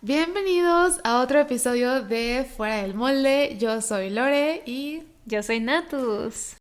Bienvenidos a otro episodio de Fuera del Molde. Yo soy Lore y yo soy Natus.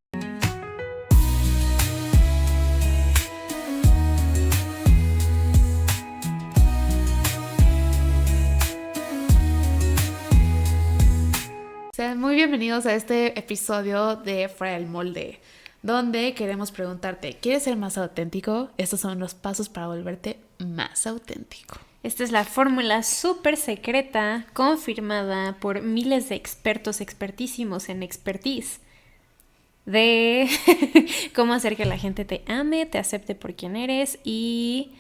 Sean muy bienvenidos a este episodio de Fuera del Molde, donde queremos preguntarte, ¿quieres ser más auténtico? Estos son los pasos para volverte más auténtico. Esta es la fórmula súper secreta, confirmada por miles de expertos expertísimos en expertise, de cómo hacer que la gente te ame, te acepte por quien eres y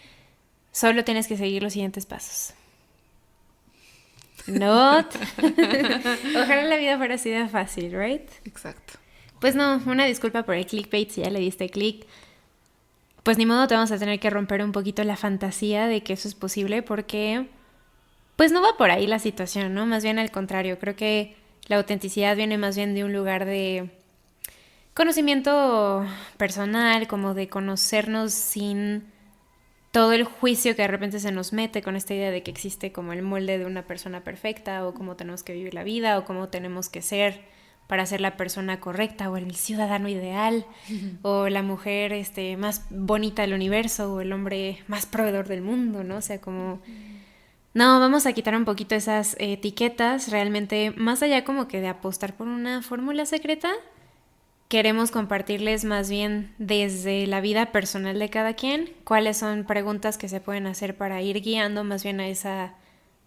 solo tienes que seguir los siguientes pasos. Not. Ojalá la vida fuera así de fácil, ¿right? Exacto. Pues no, una disculpa por el clickbait si ya le diste click. Pues ni modo, te vamos a tener que romper un poquito la fantasía de que eso es posible porque pues no va por ahí la situación, ¿no? Más bien al contrario, creo que la autenticidad viene más bien de un lugar de conocimiento personal, como de conocernos sin todo el juicio que de repente se nos mete con esta idea de que existe como el molde de una persona perfecta o cómo tenemos que vivir la vida o cómo tenemos que ser para ser la persona correcta o el ciudadano ideal o la mujer más bonita del universo o el hombre más proveedor del mundo, ¿no? O sea, como... No, vamos a quitar un poquito esas etiquetas, realmente más allá como que de apostar por una fórmula secreta, queremos compartirles más bien desde la vida personal de cada quien cuáles son preguntas que se pueden hacer para ir guiando más bien a esa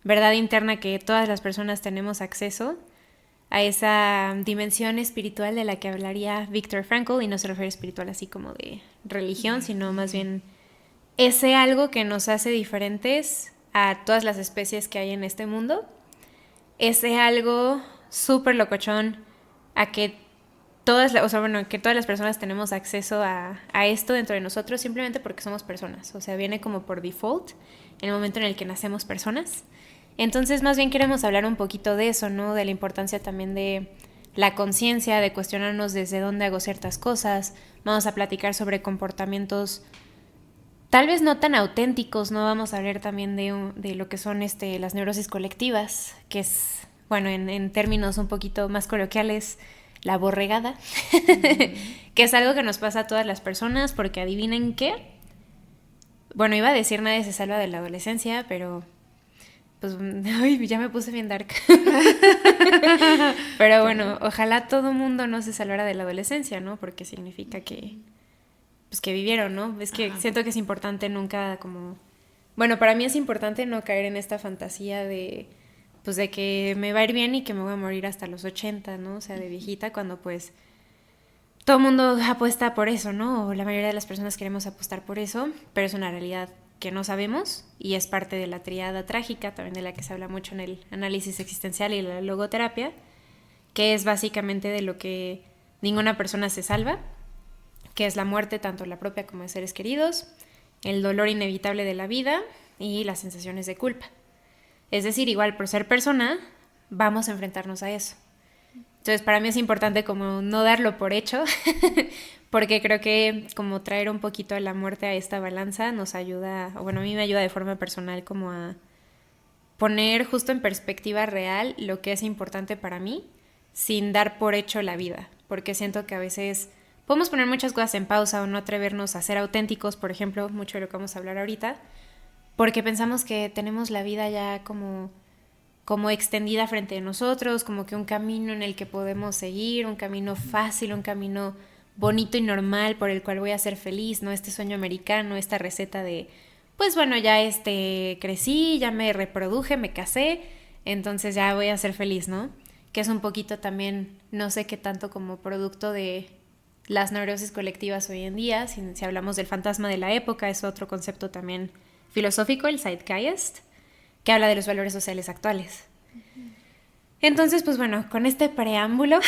verdad interna que todas las personas tenemos acceso, a esa dimensión espiritual de la que hablaría Viktor Frankl, y no se refiere a espiritual así como de religión, sino más bien ese algo que nos hace diferentes a todas las especies que hay en este mundo, ese algo súper locochón a que que todas las personas tenemos acceso a esto dentro de nosotros simplemente porque somos personas, o sea, viene como por default en el momento en el que nacemos personas. Entonces más bien queremos hablar un poquito de eso, ¿no? De la importancia también de la conciencia, de cuestionarnos desde dónde hago ciertas cosas. Vamos a platicar sobre comportamientos tal vez no tan auténticos, ¿no? Vamos a hablar también de lo que son las neurosis colectivas, que es, bueno, en términos un poquito más coloquiales, la borregada, que es algo que nos pasa a todas las personas, porque adivinen qué. Bueno, iba a decir nadie se salva de la adolescencia, pero pues, ay, ya me puse bien dark. Pero bueno, ojalá todo mundo no se salvara de la adolescencia, ¿no? Porque significa que, pues que vivieron, ¿no? Es que siento que es importante nunca como... Bueno, para mí es importante no caer en esta fantasía de, pues de que me va a ir bien y que me voy a morir hasta los 80, ¿no? O sea, de viejita, cuando pues todo el mundo apuesta por eso, ¿no? O la mayoría de las personas queremos apostar por eso, pero es una realidad que no sabemos y es parte de la tríada trágica, también de la que se habla mucho en el análisis existencial y la logoterapia, que es básicamente de lo que ninguna persona se salva, que es la muerte, tanto la propia como de seres queridos, el dolor inevitable de la vida y las sensaciones de culpa. Es decir, igual por ser persona, vamos a enfrentarnos a eso. Entonces para mí es importante como no darlo por hecho, porque creo que como traer un poquito la muerte a esta balanza nos ayuda, o bueno, a mí me ayuda de forma personal como a poner justo en perspectiva real lo que es importante para mí, sin dar por hecho la vida, porque siento que a veces podemos poner muchas cosas en pausa o no atrevernos a ser auténticos, por ejemplo, mucho de lo que vamos a hablar ahorita, porque pensamos que tenemos la vida ya como extendida frente a nosotros, como que un camino en el que podemos seguir, un camino fácil, un camino bonito y normal por el cual voy a ser feliz, ¿no? Este sueño americano, esta receta de, pues bueno, ya crecí, ya me reproduje, me casé, entonces ya voy a ser feliz, ¿no? Que es un poquito también, no sé qué tanto como producto de las neurosis colectivas hoy en día, si hablamos del fantasma de la época, es otro concepto también filosófico, el Zeitgeist, que habla de los valores sociales actuales. Entonces, pues bueno, con este preámbulo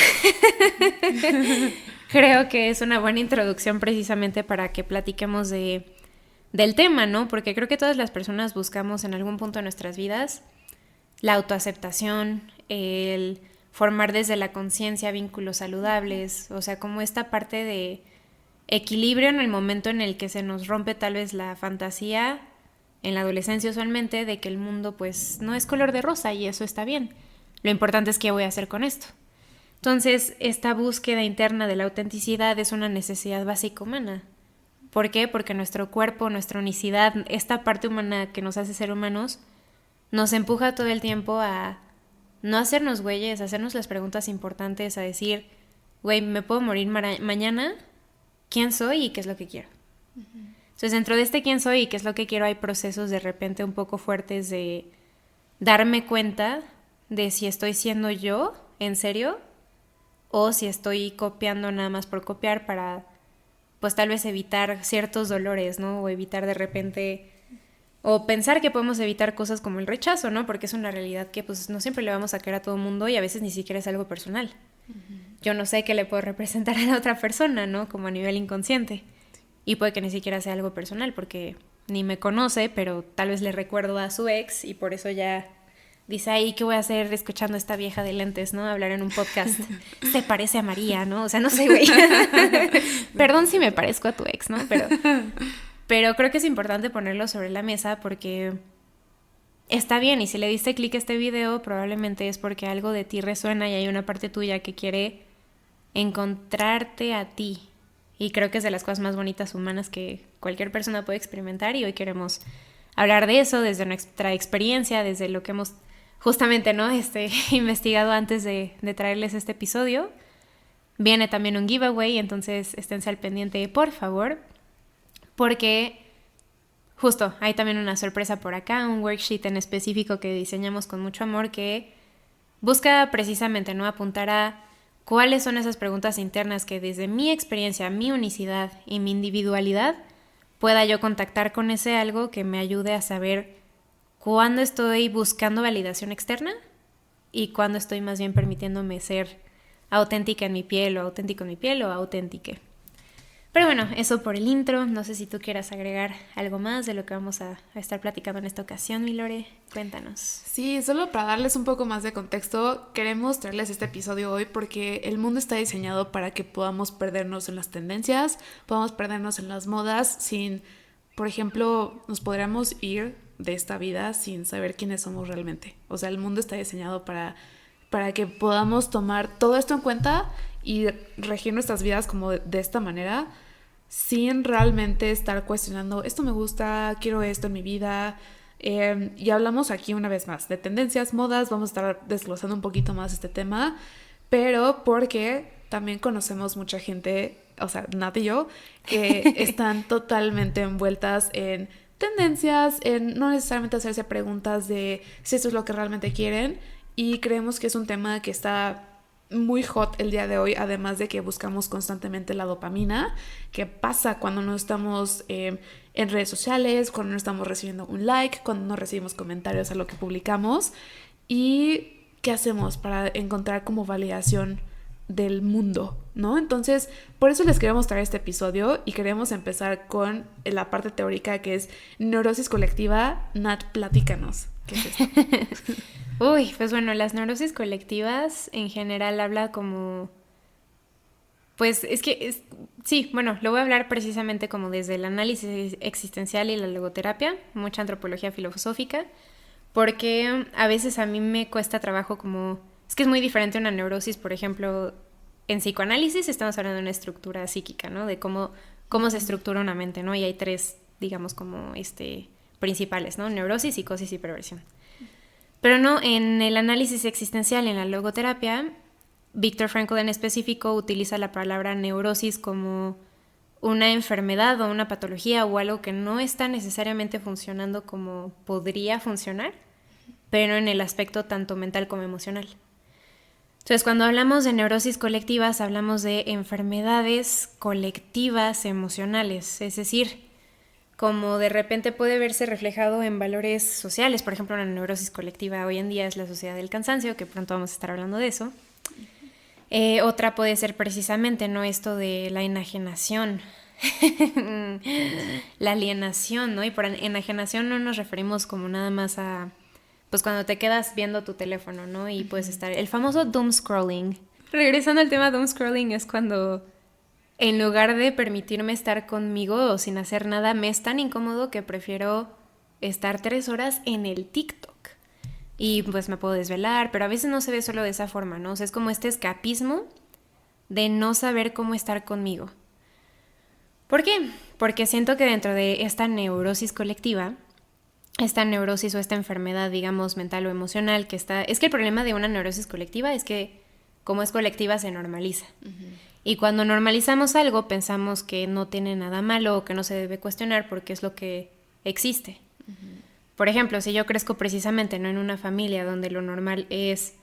creo que es una buena introducción precisamente para que platiquemos del tema, ¿no? Porque creo que todas las personas buscamos en algún punto de nuestras vidas la autoaceptación, el formar desde la conciencia vínculos saludables, o sea, como esta parte de equilibrio en el momento en el que se nos rompe tal vez la fantasía en la adolescencia usualmente de que el mundo pues no es color de rosa y eso está bien. Lo importante es qué voy a hacer con esto. Entonces, esta búsqueda interna de la autenticidad es una necesidad básica humana. ¿Por qué? Porque nuestro cuerpo, nuestra unicidad, esta parte humana que nos hace ser humanos, nos empuja todo el tiempo a no hacernos güeyes, a hacernos las preguntas importantes, a decir, güey, ¿me puedo morir mañana? ¿Quién soy y qué es lo que quiero? Entonces, dentro de este quién soy y qué es lo que quiero, hay procesos de repente un poco fuertes de darme cuenta de si estoy siendo yo, en serio, o si estoy copiando nada más por copiar para, pues tal vez evitar ciertos dolores, ¿no? O evitar de repente, o pensar que podemos evitar cosas como el rechazo, ¿no? Porque es una realidad que pues no siempre le vamos a caer a todo el mundo y a veces ni siquiera es algo personal. Yo no sé qué le puedo representar a la otra persona, ¿no? Como a nivel inconsciente. Y puede que ni siquiera sea algo personal porque ni me conoce, pero tal vez le recuerdo a su ex y por eso ya dice, ay, ¿qué voy a hacer escuchando a esta vieja de lentes, ¿no? Hablar en un podcast. Se parece a María, ¿no? O sea, no sé, güey. Perdón si me parezco a tu ex, ¿no? Pero creo que es importante ponerlo sobre la mesa porque está bien. Y si le diste clic a este video, probablemente es porque algo de ti resuena y hay una parte tuya que quiere encontrarte a ti. Y creo que es de las cosas más bonitas humanas que cualquier persona puede experimentar y hoy queremos hablar de eso desde nuestra experiencia, desde lo que hemos justamente, ¿no? Investigado antes de traerles este episodio. Viene también un giveaway, entonces esténse al pendiente, por favor, porque justo hay también una sorpresa por acá, un worksheet en específico que diseñamos con mucho amor que busca precisamente, ¿no? Apuntar a cuáles son esas preguntas internas que desde mi experiencia, mi unicidad y mi individualidad pueda yo contactar con ese algo que me ayude a saber cuándo estoy buscando validación externa y cuándo estoy más bien permitiéndome ser auténtica en mi piel o auténtico en mi piel o auténtique. Pero bueno, eso por el intro. No sé si tú quieras agregar algo más de lo que vamos a estar platicando en esta ocasión, mi Lore. Cuéntanos. Sí, solo para darles un poco más de contexto, queremos traerles este episodio hoy porque el mundo está diseñado para que podamos perdernos en las tendencias, podamos perdernos en las modas sin, por ejemplo, nos podríamos ir de esta vida sin saber quiénes somos realmente. O sea, el mundo está diseñado para que podamos tomar todo esto en cuenta y regir nuestras vidas como de esta manera, sin realmente estar cuestionando, esto me gusta, quiero esto en mi vida. Y hablamos aquí una vez más de tendencias, modas, vamos a estar desglosando un poquito más este tema, pero porque también conocemos mucha gente, o sea, Nat y yo, que están totalmente envueltas en tendencias, en no necesariamente hacerse preguntas de si esto es lo que realmente quieren, y creemos que es un tema que está muy hot el día de hoy, además de que buscamos constantemente la dopamina, que pasa cuando no estamos en redes sociales, cuando no estamos recibiendo un like, cuando no recibimos comentarios a lo que publicamos. ¿Y qué hacemos para encontrar como validación del mundo, ¿no? Entonces, por eso les queremos traer este episodio y queremos empezar con la parte teórica que es neurosis colectiva. Nat, platícanos. ¿Qué es esto? Uy, pues bueno, las neurosis colectivas en general habla como... Pues sí, bueno, lo voy a hablar precisamente como desde el análisis existencial y la logoterapia, mucha antropología filosófica, porque a veces a mí me cuesta trabajo como... Es que es muy diferente una neurosis, por ejemplo, en psicoanálisis estamos hablando de una estructura psíquica, ¿no? De cómo se estructura una mente, ¿no? Y hay tres, digamos, como principales, ¿no? Neurosis, psicosis y perversión. Pero no, en el análisis existencial, en la logoterapia, Viktor Frankl en específico utiliza la palabra neurosis como una enfermedad o una patología o algo que no está necesariamente funcionando como podría funcionar, pero en el aspecto tanto mental como emocional. Entonces, cuando hablamos de neurosis colectivas, hablamos de enfermedades colectivas emocionales, es decir, como de repente puede verse reflejado en valores sociales. Por ejemplo, una neurosis colectiva hoy en día es la sociedad del cansancio, que pronto vamos a estar hablando de eso. Otra puede ser precisamente, ¿no? Esto de la enajenación, la alienación, ¿no? Y por enajenación no nos referimos como nada más a, pues cuando te quedas viendo tu teléfono, ¿no? Y puedes estar, el famoso doom scrolling. Regresando al tema doom scrolling es cuando en lugar de permitirme estar conmigo o sin hacer nada, me es tan incómodo que prefiero estar 3 horas en el TikTok. Y pues me puedo desvelar, pero a veces no se ve solo de esa forma, ¿no? O sea, es como este escapismo de no saber cómo estar conmigo. ¿Por qué? Porque siento que dentro de esta neurosis colectiva, esta neurosis o esta enfermedad, digamos, mental o emocional que está... Es que el problema de una neurosis colectiva es que como es colectiva se normaliza. Y cuando normalizamos algo pensamos que no tiene nada malo o que no se debe cuestionar porque es lo que existe. Por ejemplo, si yo crezco precisamente no en una familia donde lo normal es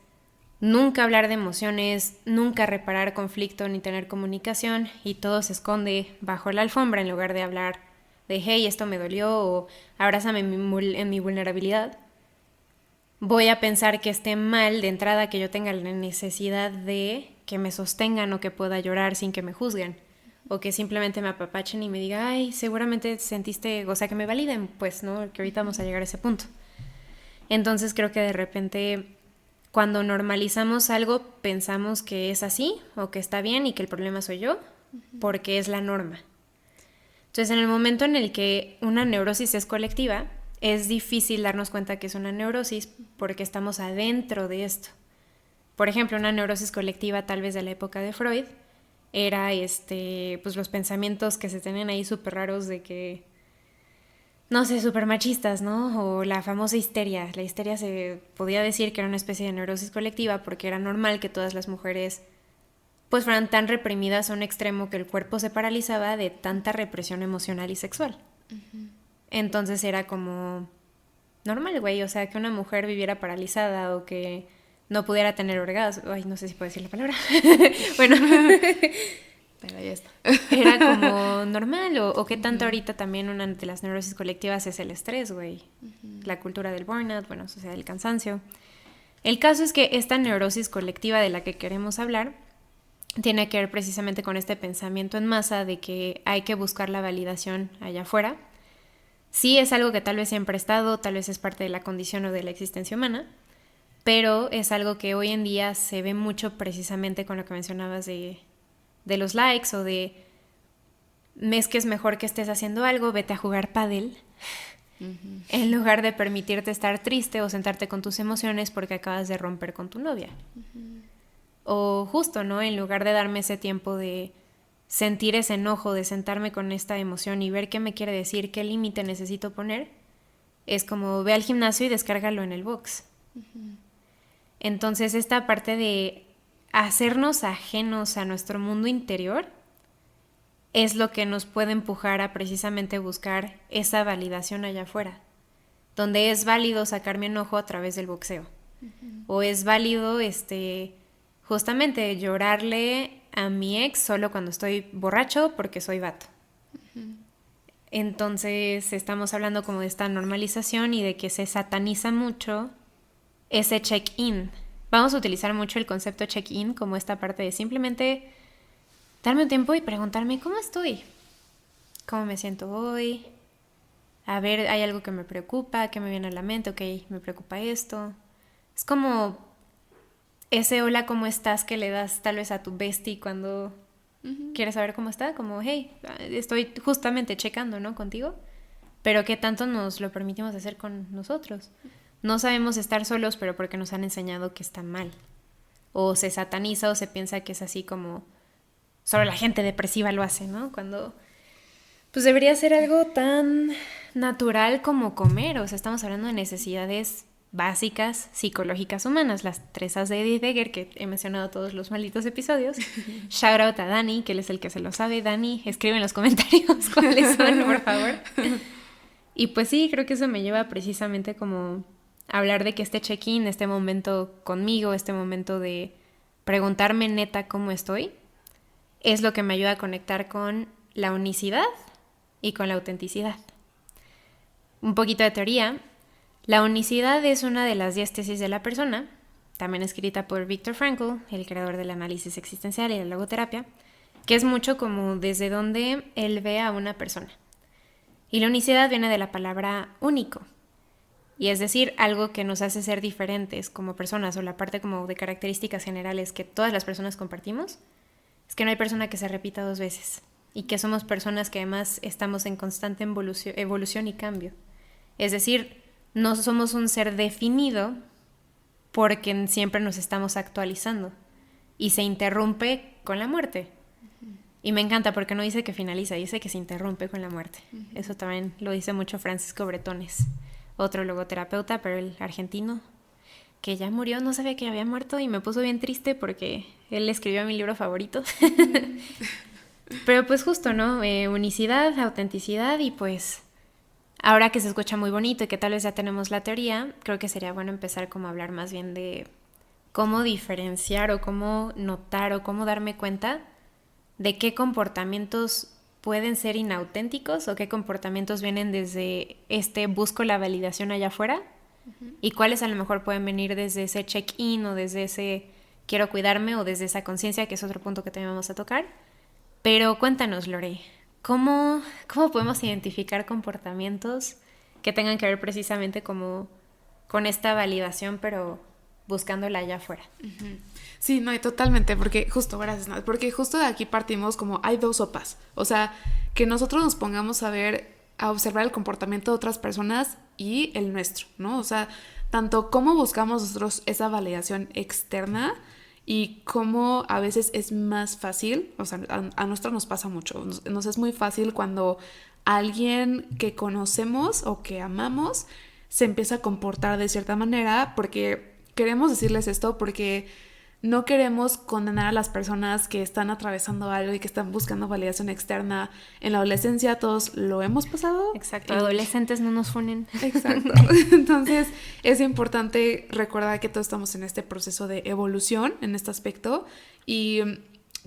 nunca hablar de emociones, nunca reparar conflicto ni tener comunicación y todo se esconde bajo la alfombra en lugar de hablar de hey, esto me dolió o abrázame en mi vulnerabilidad, voy a pensar que esté mal de entrada que yo tenga la necesidad de que me sostengan o que pueda llorar sin que me juzguen o que simplemente me apapachen y me digan, ay, seguramente sentiste, o sea, que me validen, pues, ¿no? Que ahorita vamos a llegar a ese punto. Entonces creo que de repente cuando normalizamos algo pensamos que es así o que está bien y que el problema soy yo porque es la norma. Entonces en el momento en el que una neurosis es colectiva, es difícil darnos cuenta que es una neurosis porque estamos adentro de esto. Por ejemplo, una neurosis colectiva tal vez de la época de Freud era pues los pensamientos que se tenían ahí súper raros de que, no sé, súper machistas, ¿no? O la famosa histeria. La histeria se podía decir que era una especie de neurosis colectiva porque era normal que todas las mujeres pues fueran tan reprimidas a un extremo que el cuerpo se paralizaba de tanta represión emocional y sexual. Entonces era como normal, güey, o sea, que una mujer viviera paralizada o que no pudiera tener orgasmo. Ay, no sé si puedo decir la palabra. Bueno, pero ya está. Era como normal, o qué tanto ahorita también una de las neurosis colectivas es el estrés, güey. La cultura del burnout, bueno, o sea, el cansancio. El caso es que esta neurosis colectiva de la que queremos hablar tiene que ver precisamente con este pensamiento en masa de que hay que buscar la validación allá afuera. Sí, es algo que tal vez siempre ha estado, tal vez es parte de la condición o de la existencia humana, pero es algo que hoy en día se ve mucho precisamente con lo que mencionabas de los likes o de es que es mejor que estés haciendo algo, vete a jugar pádel, en lugar de permitirte estar triste o sentarte con tus emociones porque acabas de romper con tu novia. O justo, ¿no? En lugar de darme ese tiempo de sentir ese enojo, de sentarme con esta emoción y ver qué me quiere decir, qué límite necesito poner, es como ve al gimnasio y descárgalo en el box. Entonces esta parte de hacernos ajenos a nuestro mundo interior es lo que nos puede empujar a precisamente buscar esa validación allá afuera, donde es válido sacar mi enojo a través del boxeo. O es válido justamente llorarle a mi ex solo cuando estoy borracho porque soy vato. Entonces estamos hablando como de esta normalización y de que se sataniza mucho ese check-in. Vamos a utilizar mucho el concepto check-in como esta parte de simplemente darme un tiempo y preguntarme cómo estoy, cómo me siento hoy, a ver, hay algo que me preocupa, que me viene a la mente, ok, me preocupa esto. Es como ese hola, ¿cómo estás? Que le das tal vez a tu bestie cuando quieres saber cómo está, como hey, estoy justamente checando, ¿no? Contigo, pero ¿qué tanto nos lo permitimos hacer con nosotros? No sabemos estar solos, pero porque nos han enseñado que está mal. O se sataniza o se piensa que es así como solo la gente depresiva lo hace, ¿no? Cuando pues debería ser algo tan natural como comer. O sea, estamos hablando de necesidades básicas psicológicas humanas, las 3 A's de Edith Eger, que he mencionado todos los malditos episodios. Shout out a Dani, que él es el que se lo sabe. Dani, escribe en los comentarios cuáles son, por favor. Y pues sí, creo que eso me lleva precisamente como a hablar de que este check-in, este momento conmigo, este momento de preguntarme neta cómo estoy, es lo que me ayuda a conectar con la unicidad y con la autenticidad. Un poquito de teoría. La unicidad es una de las 10 tesis de la persona, también escrita por Viktor Frankl, el creador del análisis existencial y la logoterapia, que es mucho como desde donde él ve a una persona. Y la unicidad viene de la palabra único, y es decir, algo que nos hace ser diferentes como personas, o la parte como de características generales que todas las personas compartimos, es que no hay persona que se repita 2 veces, y que somos personas que además estamos en constante evolución y cambio. Es decir, no somos un ser definido porque siempre nos estamos actualizando y se interrumpe con la muerte. Y me encanta porque no dice que finaliza, dice que se interrumpe con la muerte. Eso también lo dice mucho Francisco Bretones, otro logoterapeuta, pero el argentino, que ya murió, no sabía que había muerto y me puso bien triste porque él escribió mi libro favorito. Pero pues justo, ¿no? Unicidad, autenticidad y pues ahora que se escucha muy bonito y que tal vez ya tenemos la teoría, creo que sería bueno empezar como a hablar más bien de cómo diferenciar o cómo notar o cómo darme cuenta de qué comportamientos pueden ser inauténticos o qué comportamientos vienen desde busco la validación allá afuera y cuáles a lo mejor pueden venir desde ese check-in o desde ese quiero cuidarme o desde esa conciencia, que es otro punto que también vamos a tocar. Pero cuéntanos, Lore, ¿cómo podemos identificar comportamientos que tengan que ver precisamente como con esta validación, pero buscándola allá afuera? Sí, no, y totalmente, porque justo, gracias, Nat, porque justo de aquí partimos como hay dos sopas, o sea, que nosotros nos pongamos a observar el comportamiento de otras personas y el nuestro, ¿no? O sea, tanto cómo buscamos nosotros esa validación externa y cómo a veces es más fácil, o sea, a nosotros nos pasa mucho, nos es muy fácil cuando alguien que conocemos o que amamos se empieza a comportar de cierta manera, porque queremos decirles esto porque no queremos condenar a las personas que están atravesando algo y que están buscando validación externa. En la adolescencia todos lo hemos pasado. Exacto, adolescentes no nos funen. Exacto. Entonces es importante recordar que todos estamos en este proceso de evolución en este aspecto y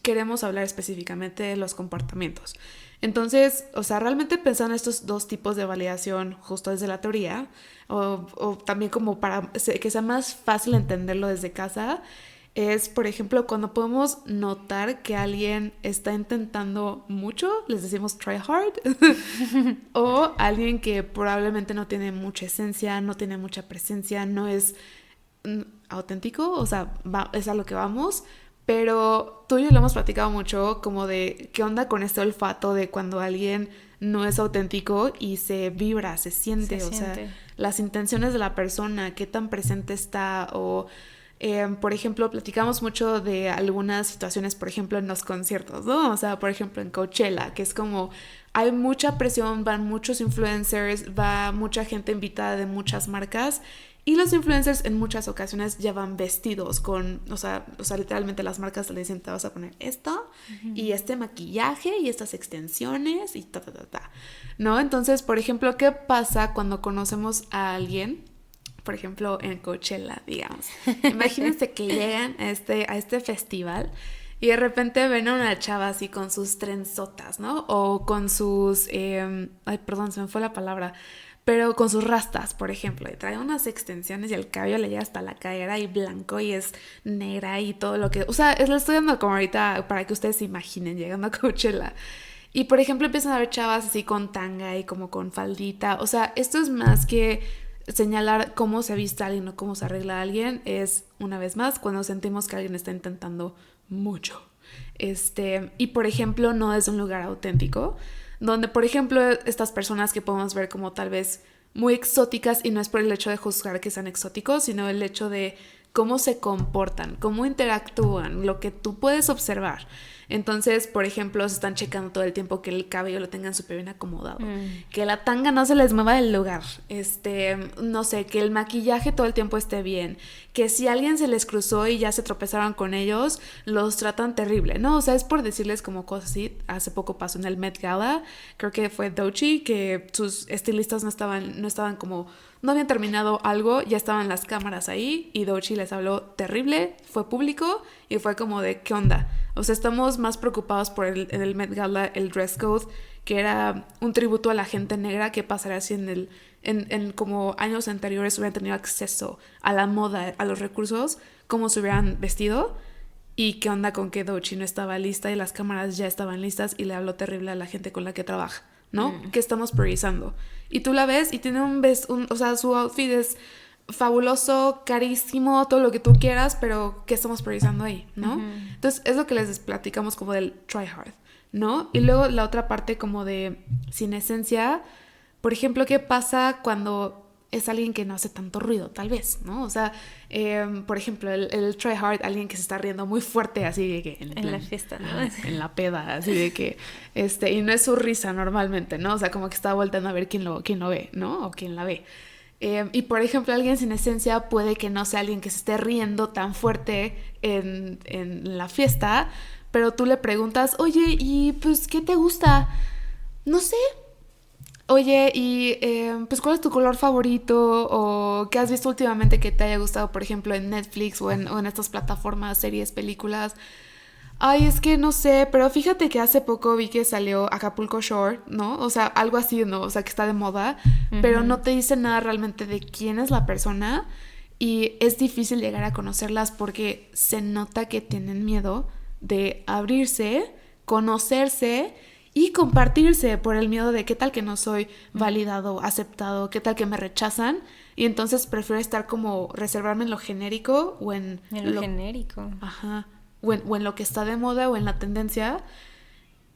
queremos hablar específicamente de los comportamientos. Entonces, o sea, realmente pensando en estos dos tipos de validación justo desde la teoría o también como para que sea más fácil entenderlo desde casa, es, por ejemplo, cuando podemos notar que alguien está intentando mucho, les decimos try hard, o alguien que probablemente no tiene mucha esencia, no tiene mucha presencia, no es auténtico, o sea, es a lo que vamos, pero tú y yo lo hemos platicado mucho como de qué onda con este olfato de cuando alguien no es auténtico y se vibra, se siente, sea, las intenciones de la persona, qué tan presente está o... por ejemplo, platicamos mucho de algunas situaciones, por ejemplo, en los conciertos, ¿no? O sea, por ejemplo, en Coachella, que es como hay mucha presión, van muchos influencers, va mucha gente invitada de muchas marcas y los influencers en muchas ocasiones ya van vestidos con, o sea, literalmente las marcas le dicen, te vas a poner esto y este maquillaje y estas extensiones y ¿no? Entonces, por ejemplo, ¿qué pasa cuando conocemos a alguien? Por ejemplo, en Coachella, digamos. Imagínense que llegan a este festival y de repente ven a una chava así con sus trenzotas, ¿no? O con sus... ay, perdón, se me fue la palabra. Pero con sus rastas, por ejemplo. Y trae unas extensiones y el cabello le llega hasta la cadera y blanco y es negra y todo lo que... O sea, le estoy dando como ahorita para que ustedes se imaginen llegando a Coachella. Y, por ejemplo, empiezan a ver chavas así con tanga y como con faldita. O sea, esto es más que... señalar cómo se viste alguien o cómo se arregla alguien es, una vez más, cuando sentimos que alguien está intentando mucho. Y, por ejemplo, no es un lugar auténtico, donde, por ejemplo, estas personas que podemos ver como tal vez muy exóticas, y no es por el hecho de juzgar que sean exóticos, sino el hecho de cómo se comportan, cómo interactúan, lo que tú puedes observar. Entonces, por ejemplo, se están checando todo el tiempo que el cabello lo tengan súper bien acomodado, que la tanga no se les mueva del lugar, no sé, que el maquillaje todo el tiempo esté bien, que si alguien se les cruzó y ya se tropezaron con ellos, los tratan terrible, ¿no? O sea, es por decirles como cosas así. Hace poco pasó en el Met Gala, creo que fue Doechii, que sus estilistas no estaban como... no habían terminado algo, ya estaban las cámaras ahí y Doechii les habló terrible, fue público y fue como de ¿qué onda? O sea, estamos más preocupados por en el Met Gala el dress code, que era un tributo a la gente negra. ¿Qué pasaría si en como años anteriores hubieran tenido acceso a la moda, a los recursos, cómo se hubieran vestido? ¿Y qué onda con que Doechii no estaba lista y las cámaras ya estaban listas y le habló terrible a la gente con la que trabaja, ¿no? ¿Qué estamos priorizando? Y tú la ves y tiene o sea, su outfit es fabuloso, carísimo, todo lo que tú quieras, pero ¿qué estamos priorizando ahí, no? Entonces es lo que les platicamos como del try hard, ¿no? Y luego la otra parte como de sin esencia, por ejemplo, ¿qué pasa cuando es alguien que no hace tanto ruido, tal vez, ¿no? O sea, por ejemplo, el try hard, alguien que se está riendo muy fuerte, así de que... En la fiesta, ¿no? En la peda, así de que... y no es su risa normalmente, ¿no? O sea, como que está volteando a ver quién lo ve, ¿no? O quién la ve. Y, por ejemplo, alguien sin esencia puede que no sea alguien que se esté riendo tan fuerte en la fiesta, pero tú le preguntas, oye, ¿y pues qué te gusta? No sé. Oye, y pues ¿cuál es tu color favorito? ¿O qué has visto últimamente que te haya gustado, por ejemplo, en Netflix o en estas plataformas, series, películas? Ay, es que no sé, pero fíjate que hace poco vi que salió Acapulco Shore, ¿no? O sea, algo así, ¿no? O sea, que está de moda, pero no te dice nada realmente de quién es la persona y es difícil llegar a conocerlas porque se nota que tienen miedo de abrirse, conocerse y compartirse por el miedo de qué tal que no soy validado, aceptado, qué tal que me rechazan y entonces prefiero estar como reservarme en lo genérico o en lo genérico. Ajá. O en lo que está de moda o en la tendencia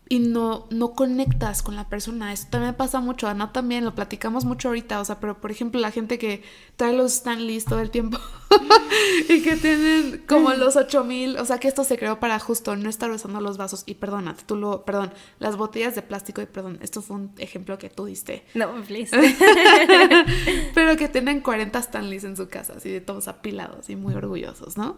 y no conectas con la persona. Eso también pasa mucho, Ana también, lo platicamos mucho ahorita, o sea, pero por ejemplo la gente que trae los Stanleys todo el tiempo y que tienen como los 8000, o sea que esto se creó para justo no estar usando los vasos y perdón, las botellas de plástico y perdón, esto fue un ejemplo que tú diste. No, please. Pero que tienen 40 Stanleys en su casa, así de todos apilados y muy orgullosos, ¿no?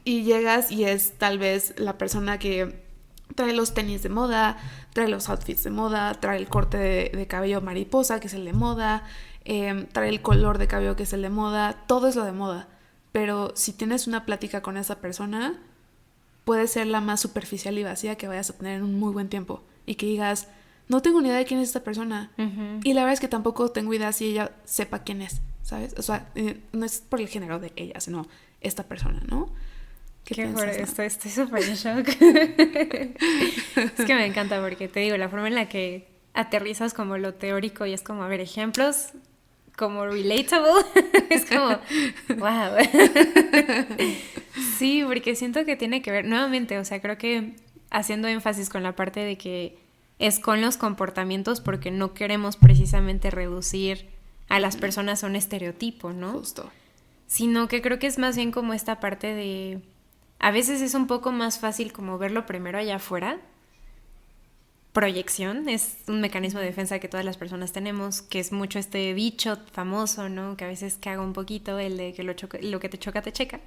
Y llegas y es tal vez la persona que trae los tenis de moda, trae los outfits de moda, trae el corte de cabello mariposa, que es el de moda, trae el color de cabello, que es el de moda, todo es lo de moda. Pero si tienes una plática con esa persona, puede ser la más superficial y vacía que vayas a tener en un muy buen tiempo. Y que digas, no tengo ni idea de quién es esta persona. Y la verdad es que tampoco tengo idea si ella sepa quién es, ¿sabes? O sea, no es por el género de ella, sino esta persona, ¿no? Qué piensas, ¿no? Estoy súper en shock. Es que me encanta porque te digo, la forma en la que aterrizas como lo teórico y es como, a ver, ejemplos como relatable, es como, wow. Sí, porque siento que tiene que ver, nuevamente, o sea, creo que haciendo énfasis con la parte de que es con los comportamientos porque no queremos precisamente reducir a las personas a un estereotipo, ¿no? Justo. Sino que creo que es más bien como esta parte de... A veces es un poco más fácil como verlo primero allá afuera. Proyección es un mecanismo de defensa que todas las personas tenemos, que es mucho este bicho famoso, ¿no? Que a veces caga un poquito, el de que lo que te choca, te checa.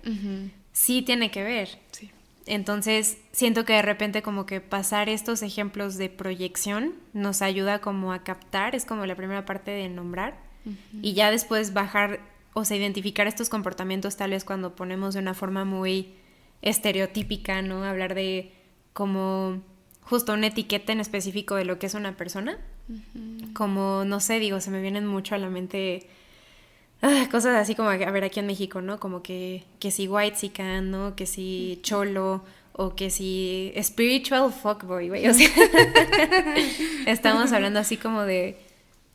Sí tiene que ver. Sí. Entonces, siento que de repente como que pasar estos ejemplos de proyección nos ayuda como a captar, es como la primera parte de nombrar, y ya después bajar, o sea, identificar estos comportamientos tal vez cuando ponemos de una forma muy estereotípica, ¿no? Hablar de como justo una etiqueta en específico de lo que es una persona. Como, no sé, digo, se me vienen mucho a la mente cosas así como, a ver, aquí en México, ¿no? Como que si whitezican, ¿no? Que si cholo, o que si spiritual fuckboy, güey. O sea, estamos hablando así como de...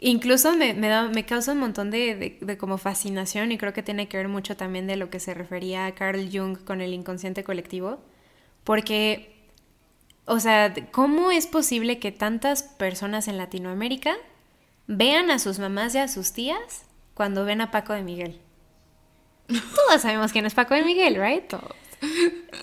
Incluso me causa un montón de como fascinación y creo que tiene que ver mucho también de lo que se refería a Carl Jung con el inconsciente colectivo, porque, o sea, ¿cómo es posible que tantas personas en Latinoamérica vean a sus mamás y a sus tías cuando ven a Paco de Miguel? Todos sabemos quién es Paco de Miguel, ¿right? Todos.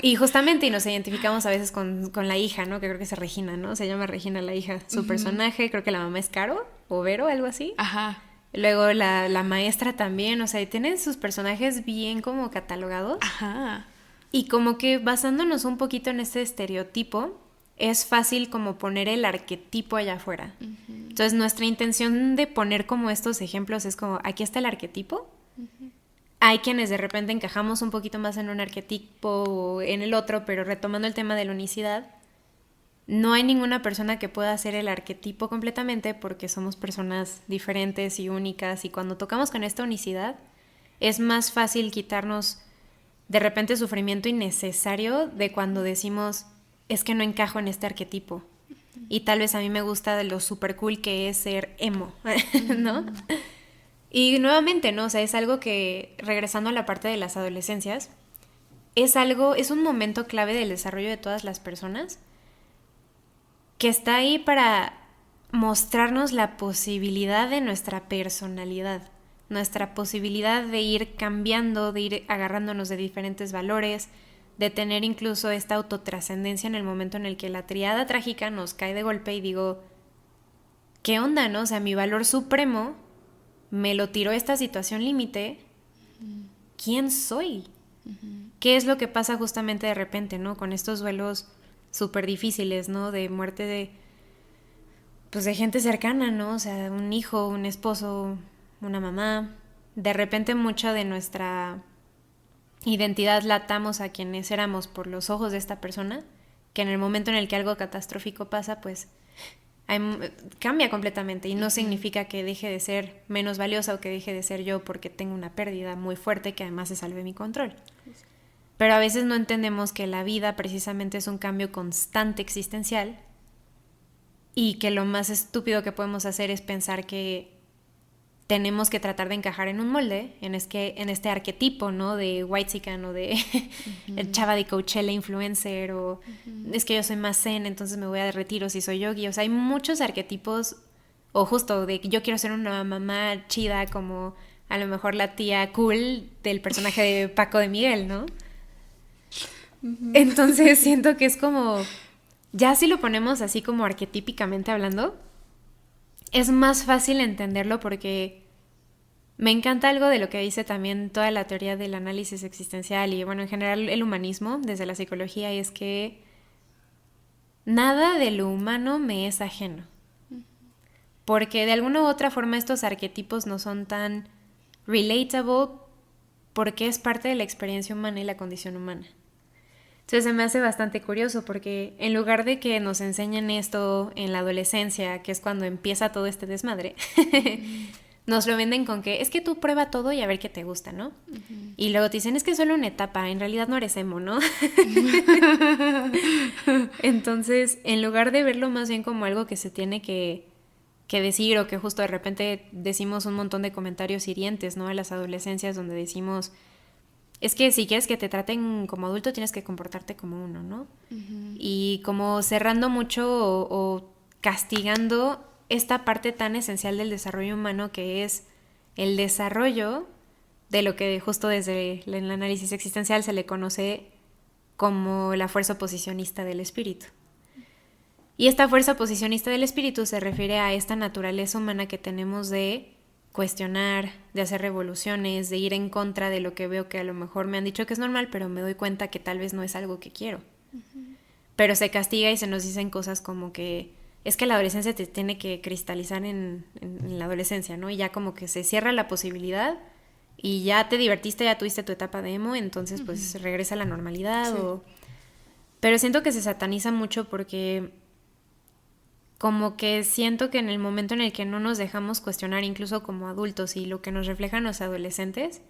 Y justamente y nos identificamos a veces con la hija, ¿no? Que creo que es Regina, ¿no? Se llama Regina la hija. Su personaje, creo que la mamá es Caro o Vero, algo así. Ajá. Luego la maestra también, o sea, tienen sus personajes bien como catalogados. Ajá. Y como que basándonos un poquito en este estereotipo, es fácil como poner el arquetipo allá afuera. Entonces nuestra intención de poner como estos ejemplos es como, aquí está el arquetipo. Hay quienes de repente encajamos un poquito más en un arquetipo o en el otro, pero retomando el tema de la unicidad, no hay ninguna persona que pueda hacer el arquetipo completamente porque somos personas diferentes y únicas, y cuando tocamos con esta unicidad es más fácil quitarnos de repente sufrimiento innecesario de cuando decimos, es que no encajo en este arquetipo y tal vez a mí me gusta de lo super cool que es ser emo, ¿no? Y nuevamente, ¿no? O sea, es algo que, regresando a la parte de las adolescencias, es un momento clave del desarrollo de todas las personas que está ahí para mostrarnos la posibilidad de nuestra personalidad, nuestra posibilidad de ir cambiando, de ir agarrándonos de diferentes valores, de tener incluso esta autotrascendencia en el momento en el que la triada trágica nos cae de golpe y digo, ¿qué onda, no? O sea, mi valor supremo me lo tiró esta situación límite. ¿Quién soy? ¿Qué es lo que pasa justamente de repente, no? Con estos duelos súper difíciles, ¿no? De muerte de, pues de gente cercana, ¿no? O sea, un hijo, un esposo, una mamá. De repente mucha de nuestra identidad la atamos a quienes éramos por los ojos de esta persona, que en el momento en el que algo catastrófico pasa, pues cambia completamente y no significa que deje de ser menos valiosa o que deje de ser yo porque tengo una pérdida muy fuerte que además se salve de mi control. Pero a veces no entendemos que la vida precisamente es un cambio constante existencial y que lo más estúpido que podemos hacer es pensar que tenemos que tratar de encajar en un molde, en este arquetipo, ¿no? De whitezican o de el chava de Coachella influencer o es que yo soy más zen, entonces me voy a retiro si soy yogi. O sea, hay muchos arquetipos o justo de que yo quiero ser una mamá chida como a lo mejor la tía cool del personaje de Paco de Miguel, ¿no? Entonces siento que es como, ya si lo ponemos así como arquetípicamente hablando, es más fácil entenderlo porque me encanta algo de lo que dice también toda la teoría del análisis existencial y bueno, en general el humanismo desde la psicología, y es que nada de lo humano me es ajeno. Porque de alguna u otra forma estos arquetipos no son tan relatable porque es parte de la experiencia humana y la condición humana. Entonces se me hace bastante curioso porque en lugar de que nos enseñen esto en la adolescencia, que es cuando empieza todo este desmadre, nos lo venden con que es que tú prueba todo y a ver qué te gusta, ¿no? Y luego te dicen, es que es solo una etapa, en realidad no eres emo, ¿no? Entonces, en lugar de verlo más bien como algo que se tiene que decir o que justo de repente decimos un montón de comentarios hirientes, ¿no? A las adolescencias donde decimos, es que si quieres que te traten como adulto tienes que comportarte como uno, ¿no? Y como cerrando mucho o castigando esta parte tan esencial del desarrollo humano que es el desarrollo de lo que justo desde el análisis existencial se le conoce como la fuerza oposicionista del espíritu. Y esta fuerza oposicionista del espíritu se refiere a esta naturaleza humana que tenemos de cuestionar, de hacer revoluciones, de ir en contra de lo que veo que a lo mejor me han dicho que es normal, pero me doy cuenta que tal vez no es algo que quiero. Pero se castiga y se nos dicen cosas como que es que la adolescencia te tiene que cristalizar en la adolescencia, ¿no? Y ya como que se cierra la posibilidad y ya te divertiste, ya tuviste tu etapa de emo, entonces pues regresa a la normalidad. Sí. Pero siento que se sataniza mucho porque como que siento que en el momento en el que no nos dejamos cuestionar incluso como adultos y lo que nos reflejan los adolescentes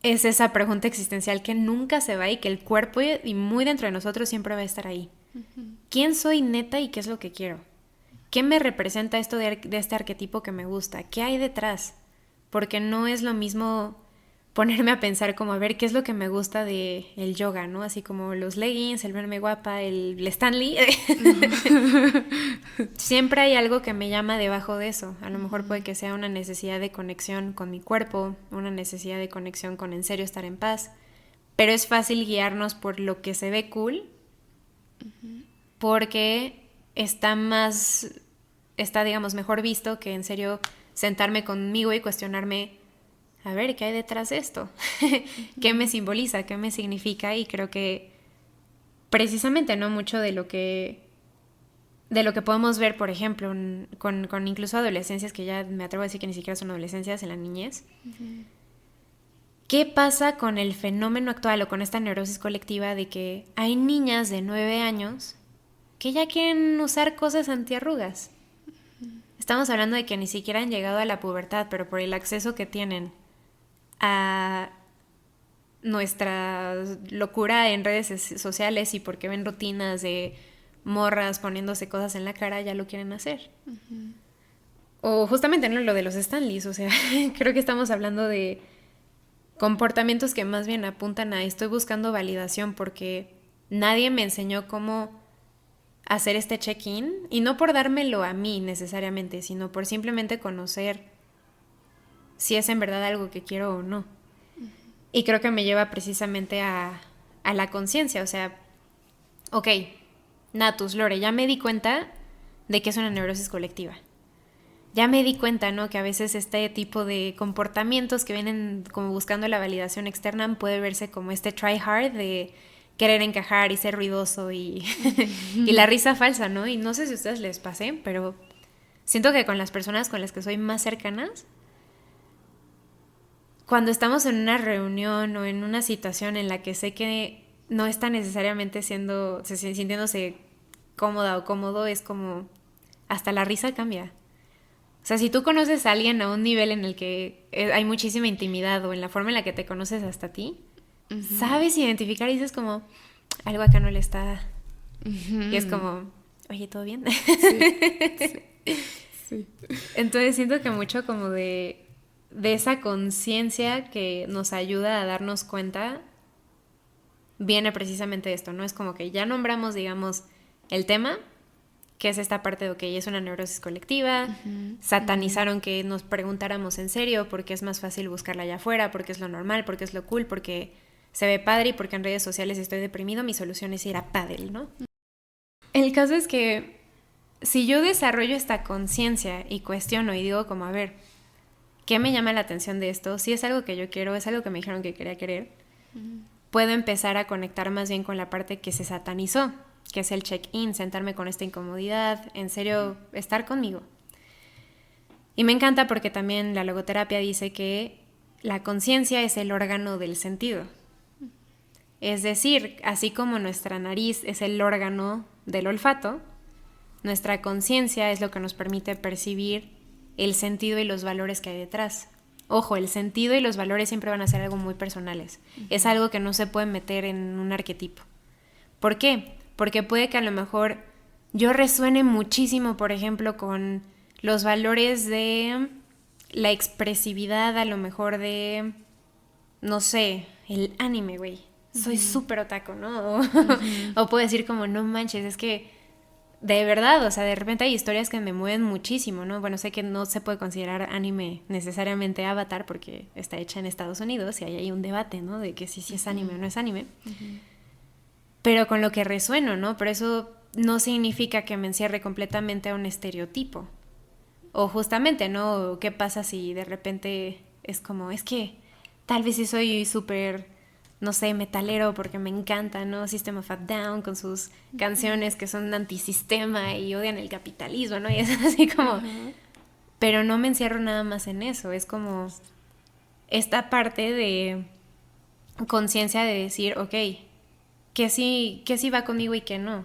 es esa pregunta existencial que nunca se va y que el cuerpo y muy dentro de nosotros siempre va a estar ahí. ¿Quién soy neta y qué es lo que quiero? ¿Qué me representa esto de este arquetipo que me gusta? ¿Qué hay detrás? Porque no es lo mismo ponerme a pensar como a ver qué es lo que me gusta de el yoga, ¿no? Así como los leggings, el verme guapa, el Stanley. Siempre hay algo que me llama debajo de eso. A lo mejor puede que sea una necesidad de conexión con mi cuerpo, una necesidad de conexión con en serio estar en paz. Pero es fácil guiarnos por lo que se ve cool porque está digamos mejor visto que en serio sentarme conmigo y cuestionarme a ver, ¿qué hay detrás de esto? ¿Qué me simboliza? ¿Qué me significa? Y creo que precisamente, ¿no? Mucho de lo que podemos ver, por ejemplo, con incluso adolescencias que ya me atrevo a decir que ni siquiera son adolescencias, en la niñez. ¿Qué pasa con el fenómeno actual o con esta neurosis colectiva de que hay niñas de 9 años que ya quieren usar cosas antiarrugas? Estamos hablando de que ni siquiera han llegado a la pubertad, pero por el acceso que tienen a nuestra locura en redes sociales y porque ven rutinas de morras poniéndose cosas en la cara, ya lo quieren hacer. O justamente no lo de los Stanleys, o sea, creo que estamos hablando de comportamientos que más bien apuntan a estoy buscando validación porque nadie me enseñó cómo hacer este check-in, y no por dármelo a mí necesariamente, sino por simplemente conocer si es en verdad algo que quiero o no. Y creo que me lleva precisamente a la conciencia, o sea, ok, Natus, Lore, ya me di cuenta de que es una neurosis colectiva. Ya me di cuenta, ¿no? Que a veces este tipo de comportamientos que vienen como buscando la validación externa puede verse como este try hard de querer encajar y ser ruidoso y la risa falsa, ¿no? Y no sé si a ustedes les pasé, pero siento que con las personas con las que soy más cercanas, cuando estamos en una reunión o en una situación en la que sé que no está necesariamente sintiéndose cómoda o cómodo, es como hasta la risa cambia. O sea, si tú conoces a alguien a un nivel en el que hay muchísima intimidad o en la forma en la que te conoces hasta ti, sabes identificar y dices como, algo acá no le está... Y es como, oye, ¿todo bien? Sí. Entonces siento que mucho como de esa conciencia que nos ayuda a darnos cuenta viene precisamente de esto, ¿no? Es como que ya nombramos, digamos, el tema, que es esta parte de, ok, es una neurosis colectiva, satanizaron que nos preguntáramos en serio porque es más fácil buscarla allá afuera, porque es lo normal, porque es lo cool, porque se ve padre y porque en redes sociales estoy deprimido, mi solución es ir a pádel, ¿no? El caso es que si yo desarrollo esta conciencia y cuestiono y digo como, a ver, ¿qué me llama la atención de esto? Si es algo que yo quiero, es algo que me dijeron que quería querer, puedo empezar a conectar más bien con la parte que se satanizó, que es el check-in, sentarme con esta incomodidad, en serio, estar conmigo. Y me encanta porque también la logoterapia dice que la conciencia es el órgano del sentido. Es decir, así como nuestra nariz es el órgano del olfato, nuestra conciencia es lo que nos permite percibir el sentido y los valores que hay detrás. Ojo, el sentido y los valores siempre van a ser algo muy personales. Es algo que no se puede meter en un arquetipo. ¿Por qué? Porque puede que a lo mejor yo resuene muchísimo, por ejemplo, con los valores de la expresividad, a lo mejor de, no sé, el anime, güey. Soy súper otaku, ¿no? O puedo decir como, no manches, es que de verdad, o sea, de repente hay historias que me mueven muchísimo, ¿no? Bueno, sé que no se puede considerar anime necesariamente Avatar porque está hecha en Estados Unidos y ahí hay un debate, ¿no? De que si es anime o no es anime. Pero con lo que resueno, ¿no? Pero eso no significa que me encierre completamente a un estereotipo. O justamente, ¿no? ¿Qué pasa si de repente es como, es que tal vez sí soy súper, no sé, metalero porque me encanta, ¿no? System of a Down con sus canciones que son antisistema y odian el capitalismo, ¿no? Y es así como... Pero no me encierro nada más en eso. Es como esta parte de conciencia de decir, ok, que sí va conmigo y que no.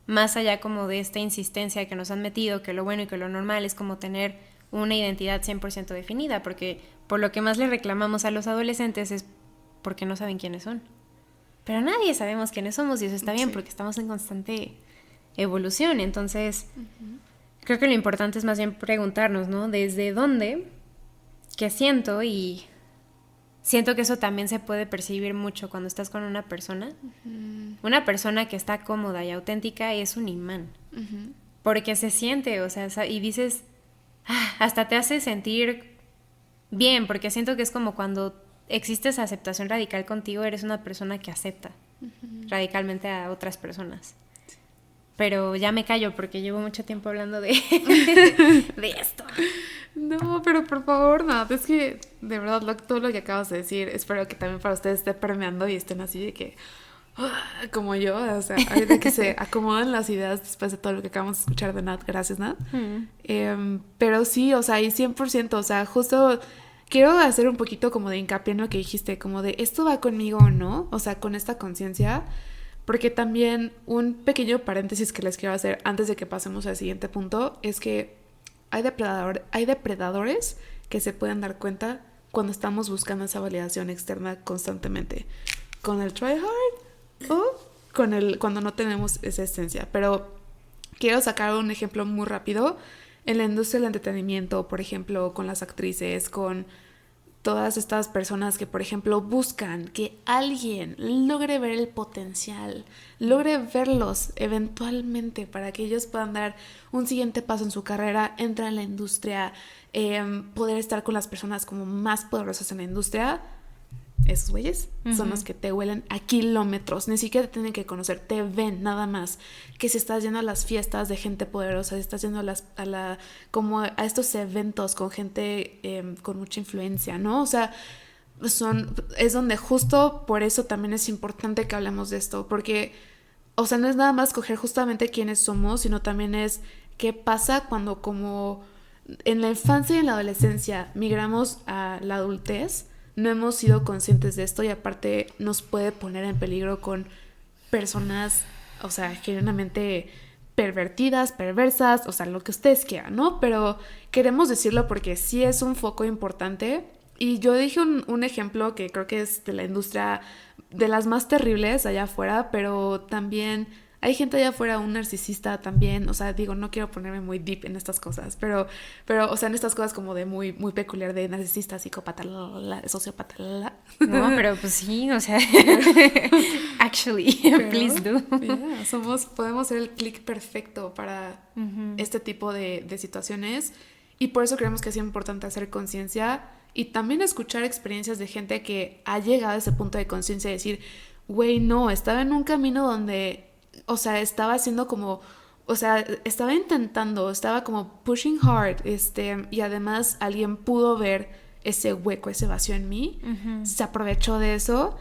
Más allá como de esta insistencia que nos han metido, que lo bueno y que lo normal es como tener una identidad 100% definida, porque por lo que más le reclamamos a los adolescentes es porque no saben quiénes son. Pero nadie sabemos quiénes somos y eso está bien porque estamos en constante evolución. Entonces, creo que lo importante es más bien preguntarnos, ¿no? ¿Desde dónde? ¿Qué siento? Y siento que eso también se puede percibir mucho cuando estás con una persona. Una persona que está cómoda y auténtica es un imán. Porque se siente, o sea, y dices, hasta te hace sentir bien, porque siento que es como cuando existe esa aceptación radical contigo, eres una persona que acepta radicalmente a otras personas. Pero ya me callo porque llevo mucho tiempo hablando de esto. No, pero por favor, nada, es que de verdad todo lo que acabas de decir, espero que también para ustedes esté permeando y estén así de que, como yo, o sea, ahorita que se acomodan las ideas después de todo lo que acabamos de escuchar de Nat, gracias Nat. Pero sí, o sea, y 100%, o sea, justo quiero hacer un poquito como de hincapié en lo que dijiste, como de esto va conmigo o no, o sea, con esta conciencia. Porque también un pequeño paréntesis que les quiero hacer antes de que pasemos al siguiente punto es que hay depredadores que se pueden dar cuenta cuando estamos buscando esa validación externa constantemente. Con el try hard o cuando no tenemos esa esencia. Pero quiero sacar un ejemplo muy rápido. En la industria del entretenimiento, por ejemplo, con las actrices, con todas estas personas que, por ejemplo, buscan que alguien logre ver el potencial, logre verlos eventualmente para que ellos puedan dar un siguiente paso en su carrera, entrar en la industria, poder estar con las personas como más poderosas en la industria. Esos güeyes son los que te huelen a kilómetros, ni siquiera te tienen que conocer, te ven nada más, que si estás yendo a las fiestas de gente poderosa, si estás yendo como a estos eventos con gente con mucha influencia, ¿no? O sea, es donde justo por eso también es importante que hablemos de esto, porque, o sea, no es nada más coger justamente quiénes somos, sino también es qué pasa cuando como en la infancia y en la adolescencia migramos a la adultez. No hemos sido conscientes de esto y aparte nos puede poner en peligro con personas, o sea, genuinamente pervertidas, perversas, o sea, lo que ustedes quieran, ¿no? Pero queremos decirlo porque sí es un foco importante. Y yo dije un ejemplo que creo que es de la industria de las más terribles allá afuera, pero también hay gente allá afuera, un narcisista también, o sea, digo, no quiero ponerme muy deep en estas cosas, pero o sea, en estas cosas como de muy, muy peculiar de narcisista, psicópata, sociópata, No, pero pues sí, o sea, actually, pero, please do. Yeah, podemos ser el clic perfecto para este tipo de situaciones y por eso creemos que es importante hacer conciencia y también escuchar experiencias de gente que ha llegado a ese punto de conciencia y decir, güey, no, estaba en un camino donde... O sea, estaba haciendo como... O sea, estaba intentando, estaba como pushing hard, y además alguien pudo ver ese hueco, ese vacío en mí, se aprovechó de eso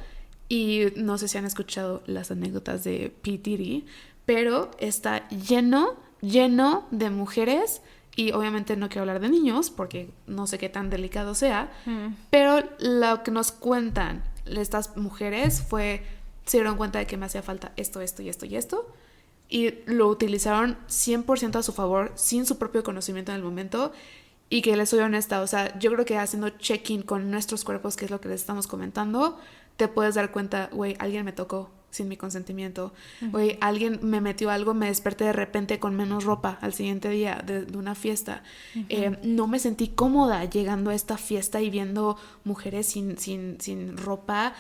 y no sé si han escuchado las anécdotas de P. Diddy, pero está lleno de mujeres y obviamente no quiero hablar de niños porque no sé qué tan delicado sea, pero lo que nos cuentan estas mujeres fue... se dieron cuenta de que me hacía falta esto y lo utilizaron 100% a su favor sin su propio conocimiento en el momento y que les soy honesta, o sea, yo creo que haciendo check-in con nuestros cuerpos, que es lo que les estamos comentando, te puedes dar cuenta, güey, alguien me tocó sin mi consentimiento, güey, alguien me metió algo, me desperté de repente con menos ropa al siguiente día de una fiesta, no me sentí cómoda llegando a esta fiesta y viendo mujeres sin ropa,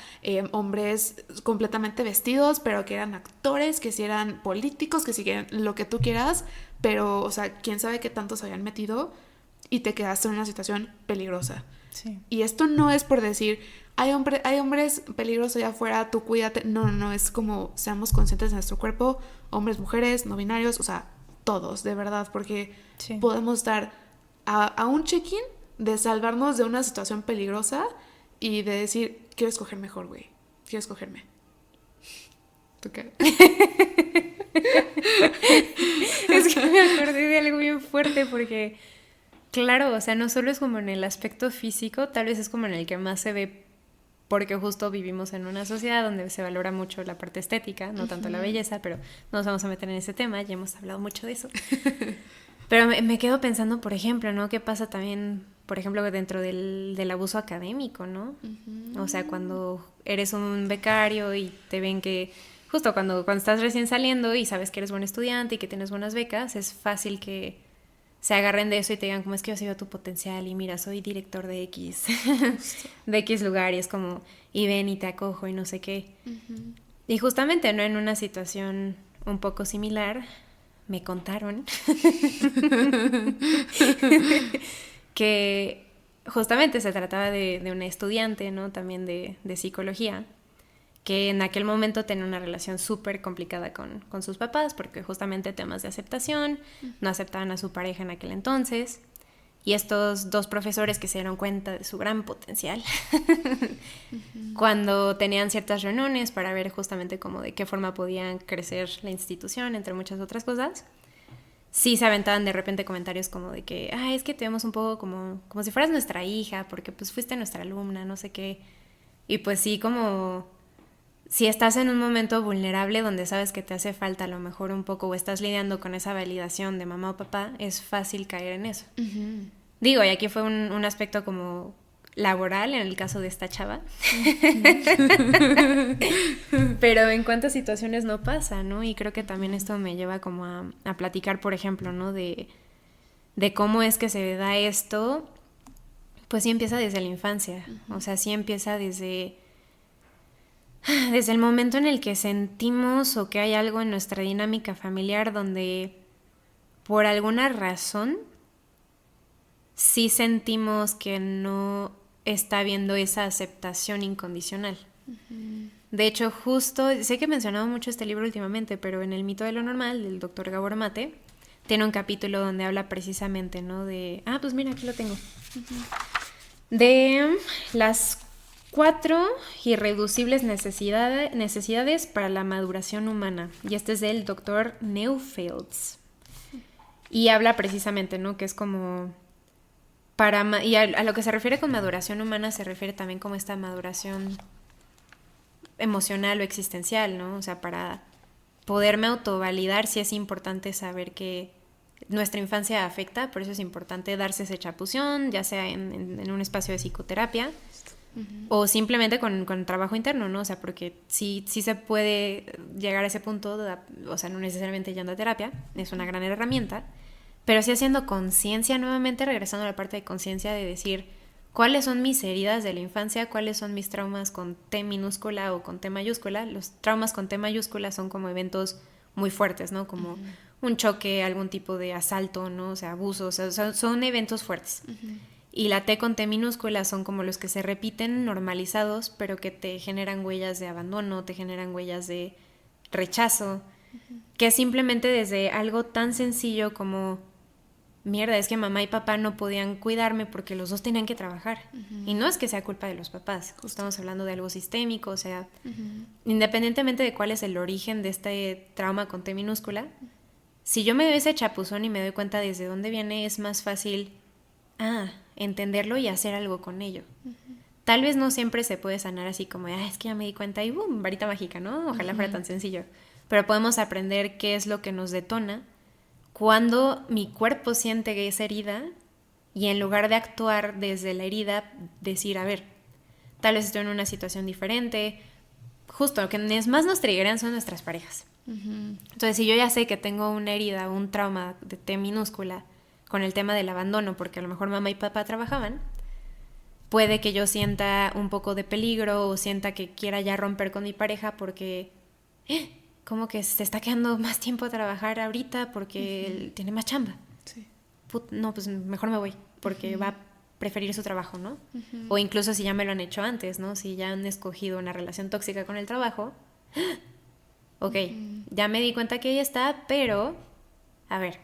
hombres completamente vestidos, pero que eran actores, que si eran políticos, que si eran lo que tú quieras, pero, o sea, quién sabe qué tanto se habían metido y te quedaste en una situación peligrosa. Sí. Y esto no es por decir... Hay hombres peligrosos allá afuera, tú cuídate. No, es como seamos conscientes de nuestro cuerpo, hombres, mujeres, no binarios, o sea, todos, de verdad, porque podemos estar a un check-in de salvarnos de una situación peligrosa y de decir, quiero escoger mejor, güey, quiero escogerme. ¿Tú qué? Es que me acordé de algo bien fuerte porque, claro, o sea, no solo es como en el aspecto físico, tal vez es como en el que más se ve porque justo vivimos en una sociedad donde se valora mucho la parte estética, no tanto la belleza, pero no nos vamos a meter en ese tema, ya hemos hablado mucho de eso. Pero me quedo pensando, por ejemplo, ¿no? ¿Qué pasa también, por ejemplo, dentro del abuso académico, ¿no? O sea, cuando eres un becario y te ven que, justo cuando estás recién saliendo y sabes que eres buen estudiante y que tienes buenas becas, es fácil que se agarren de eso y te digan como es que yo sé tu potencial y mira, soy director de X, de X lugar y es como, y ven y te acojo y no sé qué. Y justamente, ¿no? En una situación un poco similar, me contaron que justamente se trataba de una estudiante, ¿no? También de psicología, que en aquel momento tenía una relación súper complicada con sus papás, porque justamente temas de aceptación, no aceptaban a su pareja en aquel entonces, y estos dos profesores que se dieron cuenta de su gran potencial, cuando tenían ciertas reuniones para ver justamente cómo de qué forma podían crecer la institución, entre muchas otras cosas, sí se aventaban de repente comentarios como de que, es que te vemos un poco como si fueras nuestra hija, porque pues fuiste nuestra alumna, no sé qué, y pues sí como... Si estás en un momento vulnerable donde sabes que te hace falta a lo mejor un poco o estás lidiando con esa validación de mamá o papá, es fácil caer en eso. Digo, y aquí fue un aspecto como laboral en el caso de esta chava. Pero en cuántas situaciones no pasa, ¿no? Y creo que también esto me lleva como a platicar, por ejemplo, ¿no? De cómo es que se da esto, Pues sí empieza desde la infancia, o sea, sí empieza desde el momento en el que sentimos o que hay algo en nuestra dinámica familiar donde por alguna razón sí sentimos que no está habiendo esa aceptación incondicional. De hecho, justo, sé que he mencionado mucho este libro últimamente, pero en El mito de lo normal, del doctor Gabor Mate, tiene un capítulo donde habla precisamente, ¿no? De, pues mira, aquí lo tengo. De las 4 irreducibles necesidades para la maduración humana. Y este es del doctor Neufeld. Y habla precisamente, ¿no? Que es como... y a lo que se refiere con maduración humana se refiere también como esta maduración emocional o existencial, ¿no? O sea, para poderme autovalidar sí es importante saber que nuestra infancia afecta, por eso es importante darse ese chapución, ya sea en un espacio de psicoterapia o simplemente con trabajo interno, ¿no? O sea, porque sí se puede llegar a ese punto, o sea, no necesariamente yendo a terapia, es una gran herramienta, pero sí haciendo conciencia nuevamente, regresando a la parte de conciencia de decir cuáles son mis heridas de la infancia, cuáles son mis traumas con T minúscula o con T mayúscula. Los traumas con T mayúscula son como eventos muy fuertes, ¿no? Como un choque, algún tipo de asalto, ¿no? O sea, abuso, o sea, son eventos fuertes. Y la T con T minúscula son como los que se repiten normalizados, pero que te generan huellas de abandono, te generan huellas de rechazo, que simplemente desde algo tan sencillo como... Mierda, es que mamá y papá no podían cuidarme porque los dos tenían que trabajar. Y no es que sea culpa de los papás. Estamos hablando de algo sistémico, o sea, independientemente de cuál es el origen de este trauma con T minúscula, si yo me doy ese chapuzón y me doy cuenta desde dónde viene, es más fácil entenderlo y hacer algo con ello. Tal vez no siempre se puede sanar así como, es que ya me di cuenta y ¡boom! Varita mágica, ¿no? Ojalá fuera tan sencillo. Pero podemos aprender qué es lo que nos detona cuando mi cuerpo siente esa herida y en lugar de actuar desde la herida, decir, a ver, tal vez estoy en una situación diferente. Justo, lo que más nos triggeran son nuestras parejas. Entonces, si yo ya sé que tengo una herida, un trauma de T minúscula con el tema del abandono, porque a lo mejor mamá y papá trabajaban, puede que yo sienta un poco de peligro o sienta que quiera ya romper con mi pareja porque... como que se está quedando más tiempo a trabajar ahorita porque él tiene más chamba. Sí. No, pues mejor me voy porque va a preferir su trabajo, ¿no? O incluso si ya me lo han hecho antes, ¿no? Si ya han escogido una relación tóxica con el trabajo, ok, ya me di cuenta que ahí está, pero, a ver,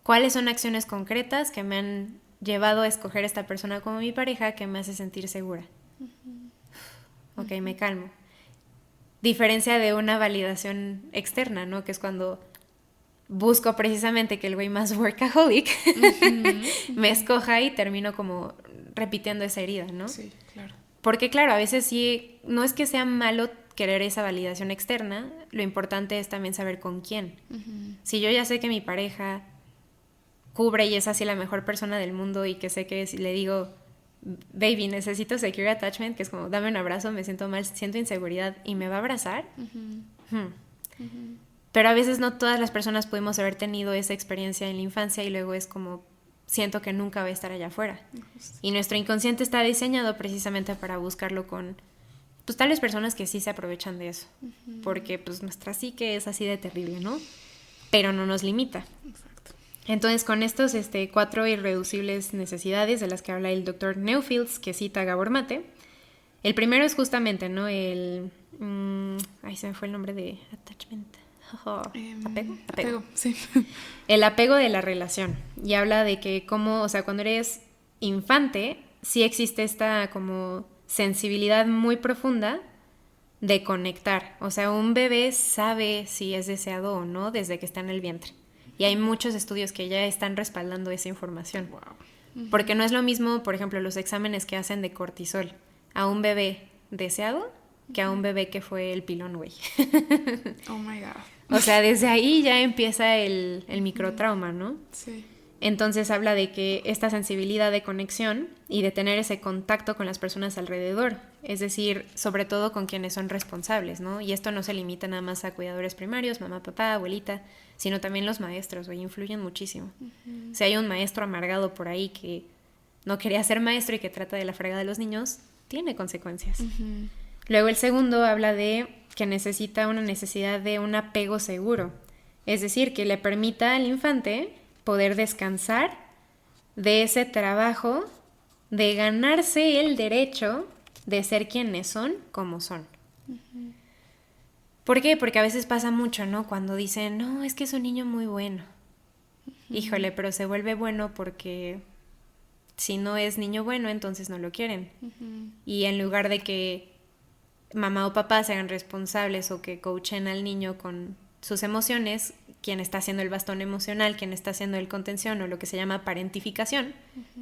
¿cuáles son acciones concretas que me han llevado a escoger a esta persona como mi pareja que me hace sentir segura? Ok, me calmo. Diferencia de una validación externa, ¿no? Que es cuando busco precisamente que el güey más workaholic me escoja y termino como repitiendo esa herida, ¿no? Sí, claro. Porque claro, a veces sí, no es que sea malo querer esa validación externa, lo importante es también saber con quién. Si yo ya sé que mi pareja cubre y es así la mejor persona del mundo y que sé que si le digo... baby, necesito secure attachment, que es como, dame un abrazo, me siento mal, siento inseguridad y me va a abrazar. Pero a veces no todas las personas podemos haber tenido esa experiencia en la infancia y luego es como, siento que nunca voy a estar allá afuera. Y nuestro inconsciente está diseñado precisamente para buscarlo con, pues tales personas que sí se aprovechan de eso. Porque pues nuestra psique es así de terrible, ¿no? Pero no nos limita. Exacto. Entonces, con estos 4 irreducibles necesidades de las que habla el doctor Neufeld, que cita Gabor Mate, el primero es justamente, ¿no? Se me fue el nombre de attachment. Apego. Sí. El apego de la relación. Y habla de que como, o sea, cuando eres infante, sí existe esta como sensibilidad muy profunda de conectar. O sea, un bebé sabe si es deseado o no desde que está en el vientre. Y hay muchos estudios que ya están respaldando esa información. Wow. Porque no es lo mismo, por ejemplo, los exámenes que hacen de cortisol a un bebé deseado que a un bebé que fue el pilón, güey. Oh my God. O sea, desde ahí ya empieza el microtrauma, ¿no? Sí. Entonces habla de que esta sensibilidad de conexión y de tener ese contacto con las personas alrededor, es decir, sobre todo con quienes son responsables, ¿no? Y esto no se limita nada más a cuidadores primarios, mamá, papá, abuelita, sino también los maestros, güey, influyen muchísimo. Si hay un maestro amargado por ahí que no quería ser maestro y que trata de la fregada de los niños, tiene consecuencias. Luego el segundo habla de que necesita una necesidad de un apego seguro, es decir, que le permita al infante poder descansar de ese trabajo de ganarse el derecho de ser quienes son como son. ¿Por qué? Porque a veces pasa mucho, ¿no? Cuando dicen, no, es que es un niño muy bueno. Híjole, pero se vuelve bueno porque si no es niño bueno, entonces no lo quieren. Y en lugar de que mamá o papá se hagan responsables o que coachen al niño con sus emociones, quien está haciendo el bastón emocional, quien está haciendo el contención o lo que se llama parentificación,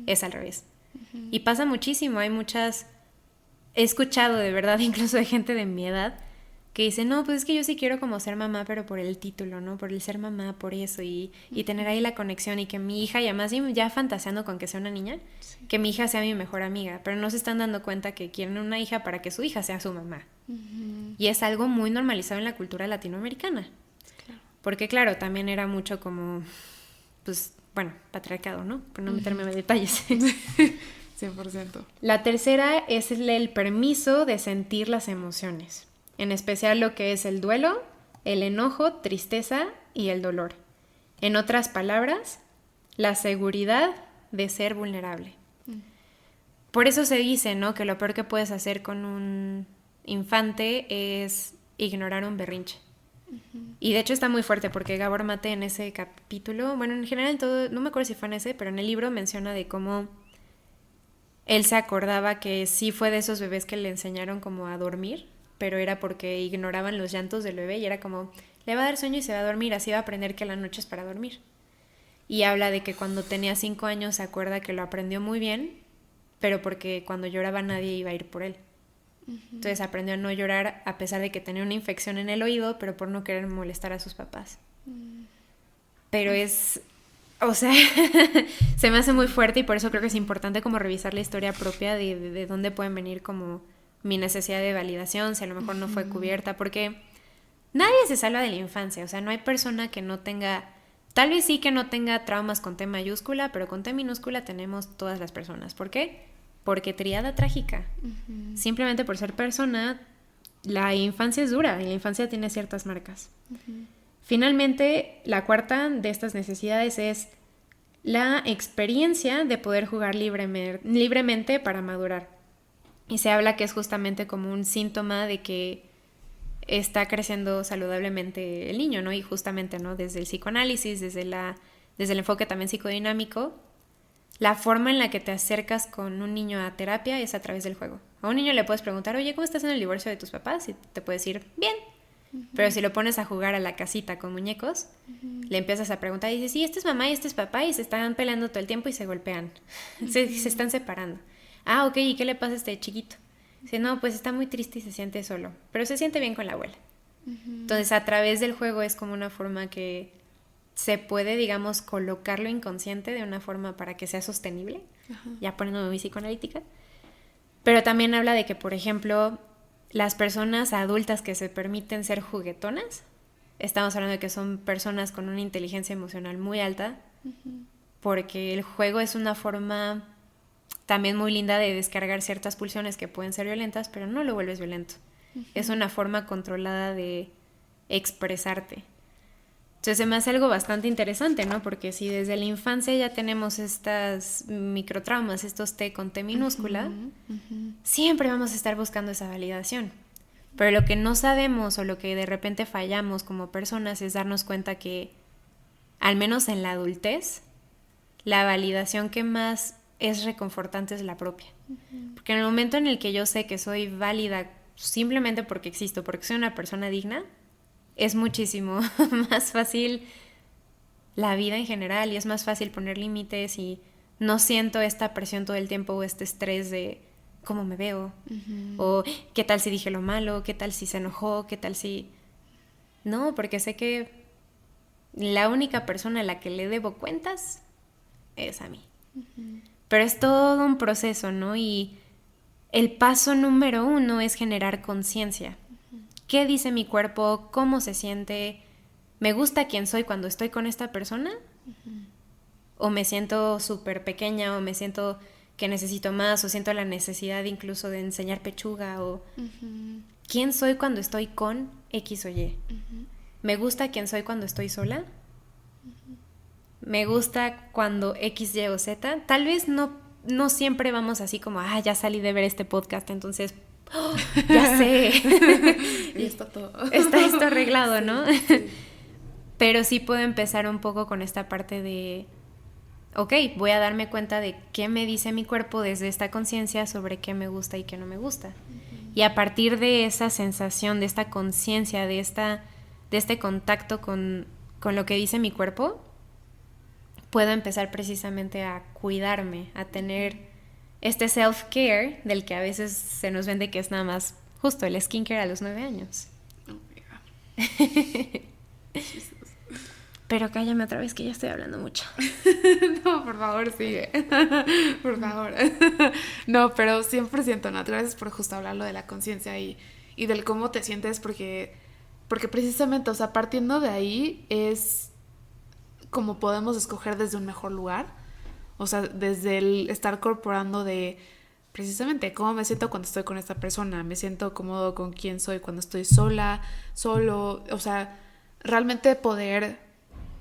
es al revés. Y pasa muchísimo, hay muchas... He escuchado de verdad, incluso de gente de mi edad, que dice, no, pues es que yo sí quiero como ser mamá, pero por el título, ¿no? Por el ser mamá, por eso, y tener ahí la conexión, y que mi hija, y además ya fantaseando con que sea una niña, que mi hija sea mi mejor amiga, pero no se están dando cuenta que quieren una hija para que su hija sea su mamá. Y es algo muy normalizado en la cultura latinoamericana. Porque claro, también era mucho como, pues, bueno, patriarcado, ¿no? Por no meterme en detalles. 100%. La tercera es el permiso de sentir las emociones. En especial lo que es el duelo, el enojo, tristeza y el dolor. En otras palabras, la seguridad de ser vulnerable. Por eso se dice, ¿no? Que lo peor que puedes hacer con un infante es ignorar un berrinche. Y de hecho está muy fuerte porque Gabor Mate en ese capítulo, bueno, en general en todo, no me acuerdo si fue en ese, pero en el libro menciona de cómo él se acordaba que sí fue de esos bebés que le enseñaron como a dormir, pero era porque ignoraban los llantos del bebé y era como, le va a dar sueño y se va a dormir, así va a aprender que la noche es para dormir. Y habla de que cuando tenía 5 años se acuerda que lo aprendió muy bien, pero porque cuando lloraba nadie iba a ir por él. Entonces aprendió a no llorar a pesar de que tenía una infección en el oído, pero por no querer molestar a sus papás. Pero es... O sea, se me hace muy fuerte y por eso creo que es importante como revisar la historia propia de dónde pueden venir como mi necesidad de validación, si a lo mejor no fue cubierta, porque nadie se salva de la infancia, o sea, no hay persona que no tenga, tal vez sí que no tenga traumas con T mayúscula, pero con T minúscula tenemos todas las personas. ¿Por qué? Porque triada trágica. Simplemente por ser persona, la infancia es dura y la infancia tiene ciertas marcas. Finalmente, la cuarta de estas necesidades es la experiencia de poder jugar libremente para madurar. Y se habla que es justamente como un síntoma de que está creciendo saludablemente el niño, ¿no? Y justamente, ¿no? Desde el psicoanálisis, desde el enfoque también psicodinámico, la forma en la que te acercas con un niño a terapia es a través del juego. A un niño le puedes preguntar, oye, ¿cómo estás en el divorcio de tus papás? Y te puede decir, bien. Pero si lo pones a jugar a la casita con muñecos, le empiezas a preguntar y dices, sí, este es mamá y este es papá y se están peleando todo el tiempo y se golpean. Se están separando. Ah, ok, ¿y qué le pasa a este chiquito? Dice, no, pues está muy triste y se siente solo, pero se siente bien con la abuela. Entonces, a través del juego es como una forma que se puede, digamos, colocar lo inconsciente de una forma para que sea sostenible, ya poniéndome muy psicoanalítica. Pero también habla de que, por ejemplo, las personas adultas que se permiten ser juguetonas, estamos hablando de que son personas con una inteligencia emocional muy alta, porque el juego es una forma también muy linda de descargar ciertas pulsiones que pueden ser violentas, pero no lo vuelves violento. Es una forma controlada de expresarte. Entonces se me hace algo bastante interesante, ¿no? Porque si desde la infancia ya tenemos estas microtraumas, estos T con T minúscula, siempre vamos a estar buscando esa validación. Pero lo que no sabemos o lo que de repente fallamos como personas es darnos cuenta que, al menos en la adultez, la validación que más es reconfortante es la propia. Porque en el momento en el que yo sé que soy válida simplemente porque existo, porque soy una persona digna, es muchísimo más fácil la vida en general y es más fácil poner límites y no siento esta presión todo el tiempo o este estrés de cómo me veo o qué tal si dije lo malo, qué tal si se enojó, qué tal si... No, porque sé que la única persona a la que le debo cuentas es a mí. Pero es todo un proceso, ¿no? Y el paso número 1 es generar conciencia. ¿Qué dice mi cuerpo? ¿Cómo se siente? ¿Me gusta quién soy cuando estoy con esta persona? ¿O me siento súper pequeña? ¿O me siento que necesito más o siento la necesidad incluso de enseñar pechuga o Ujú. quién soy cuando estoy con X o Y. Ujú. Me gusta quién soy cuando estoy sola. Me gusta cuando X, Y o Z. Tal vez no siempre vamos así como, ya salí de ver este podcast, entonces, ya sé. Y está todo. Está esto arreglado, Sí, ¿no? sí. Pero sí puedo empezar un poco con esta parte de, ok, voy a darme cuenta de qué me dice mi cuerpo desde esta conciencia sobre qué me gusta y qué no me gusta. Y a partir de esa sensación, de esta conciencia, de este contacto con lo que dice mi cuerpo, puedo empezar precisamente a cuidarme, a tener este self-care del que a veces se nos vende que es nada más justo el skincare a los 9 años. Oh my God. Jesus. Pero cállame otra vez que ya estoy hablando mucho. No, por favor, sigue. Por favor. No, pero 100%, Nat. Gracias por justo hablarlo de la conciencia y del cómo te sientes, porque precisamente, o sea, partiendo de ahí es como podemos escoger desde un mejor lugar. O sea, desde el estar corporando de precisamente cómo me siento cuando estoy con esta persona. Me siento cómodo con quién soy cuando estoy sola, solo. O sea, realmente poder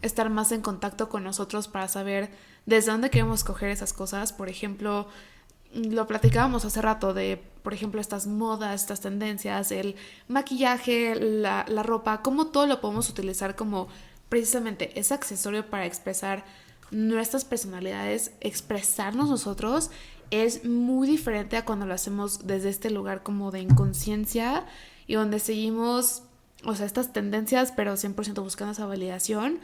estar más en contacto con nosotros para saber desde dónde queremos coger esas cosas. Por ejemplo, lo platicábamos hace rato de, por ejemplo, estas modas, estas tendencias, el maquillaje, la ropa, cómo todo lo podemos utilizar como precisamente ese accesorio para expresar nuestras personalidades, expresarnos nosotros. Es muy diferente a cuando lo hacemos desde este lugar como de inconsciencia y donde seguimos, o sea, estas tendencias, pero 100% buscando esa validación.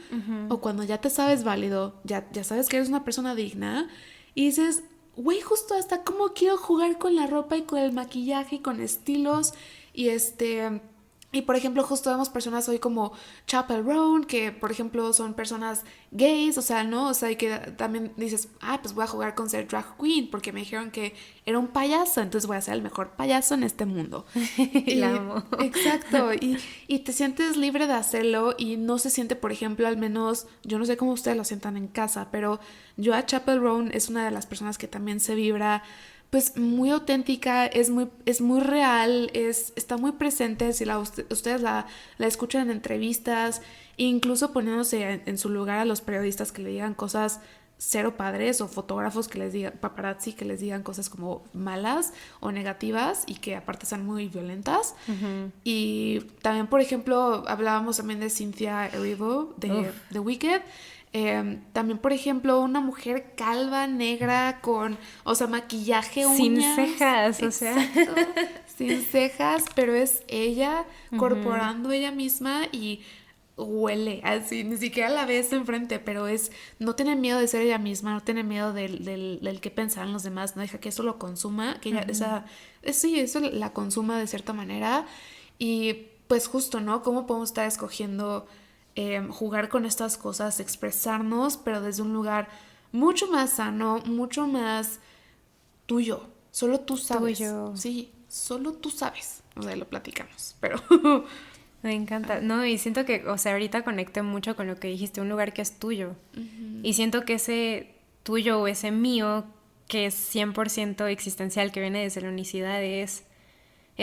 O cuando ya te sabes válido, ya sabes que eres una persona digna y dices, güey, justo hasta cómo quiero jugar con la ropa y con el maquillaje y con estilos. Y por ejemplo, justo vemos personas hoy como Chappell Roan, que por ejemplo son personas gays, o sea, ¿no? O sea, y que también dices, pues voy a jugar con ser drag queen, porque me dijeron que era un payaso, entonces voy a ser el mejor payaso en este mundo. La amo. Exacto, y te sientes libre de hacerlo y no se siente, por ejemplo, al menos, yo no sé cómo ustedes lo sientan en casa, pero yo a Chappell Roan es una de las personas que también se vibra pues muy auténtica, es muy real, está muy presente. Si ustedes la escuchan en entrevistas, incluso poniéndose en su lugar a los periodistas que le digan cosas cero padres o fotógrafos que les digan, paparazzi que les digan cosas como malas o negativas y que aparte sean muy violentas. Y también, por ejemplo, hablábamos también de Cynthia Erivo de The Wicked. También, por ejemplo, una mujer calva, negra, con, o sea, maquillaje, uñas. Sin cejas, o sea. Sin cejas, pero es ella corporando ella misma y huele así, ni siquiera la ves enfrente, pero no tiene miedo de ser ella misma, no tiene miedo del que pensarán los demás, no deja que eso lo consuma, que ella, eso la consuma de cierta manera. Y pues justo, ¿no? ¿Cómo podemos estar escogiendo jugar con estas cosas, expresarnos, pero desde un lugar mucho más sano, mucho más tuyo? Solo tú sabes. Tuyo. Sí, solo tú sabes. O sea, lo platicamos, pero... Me encanta. No, y siento que, o sea, ahorita conecté mucho con lo que dijiste, un lugar que es tuyo. Y siento que ese tuyo o ese mío, que es 100% existencial, que viene desde la unicidad, es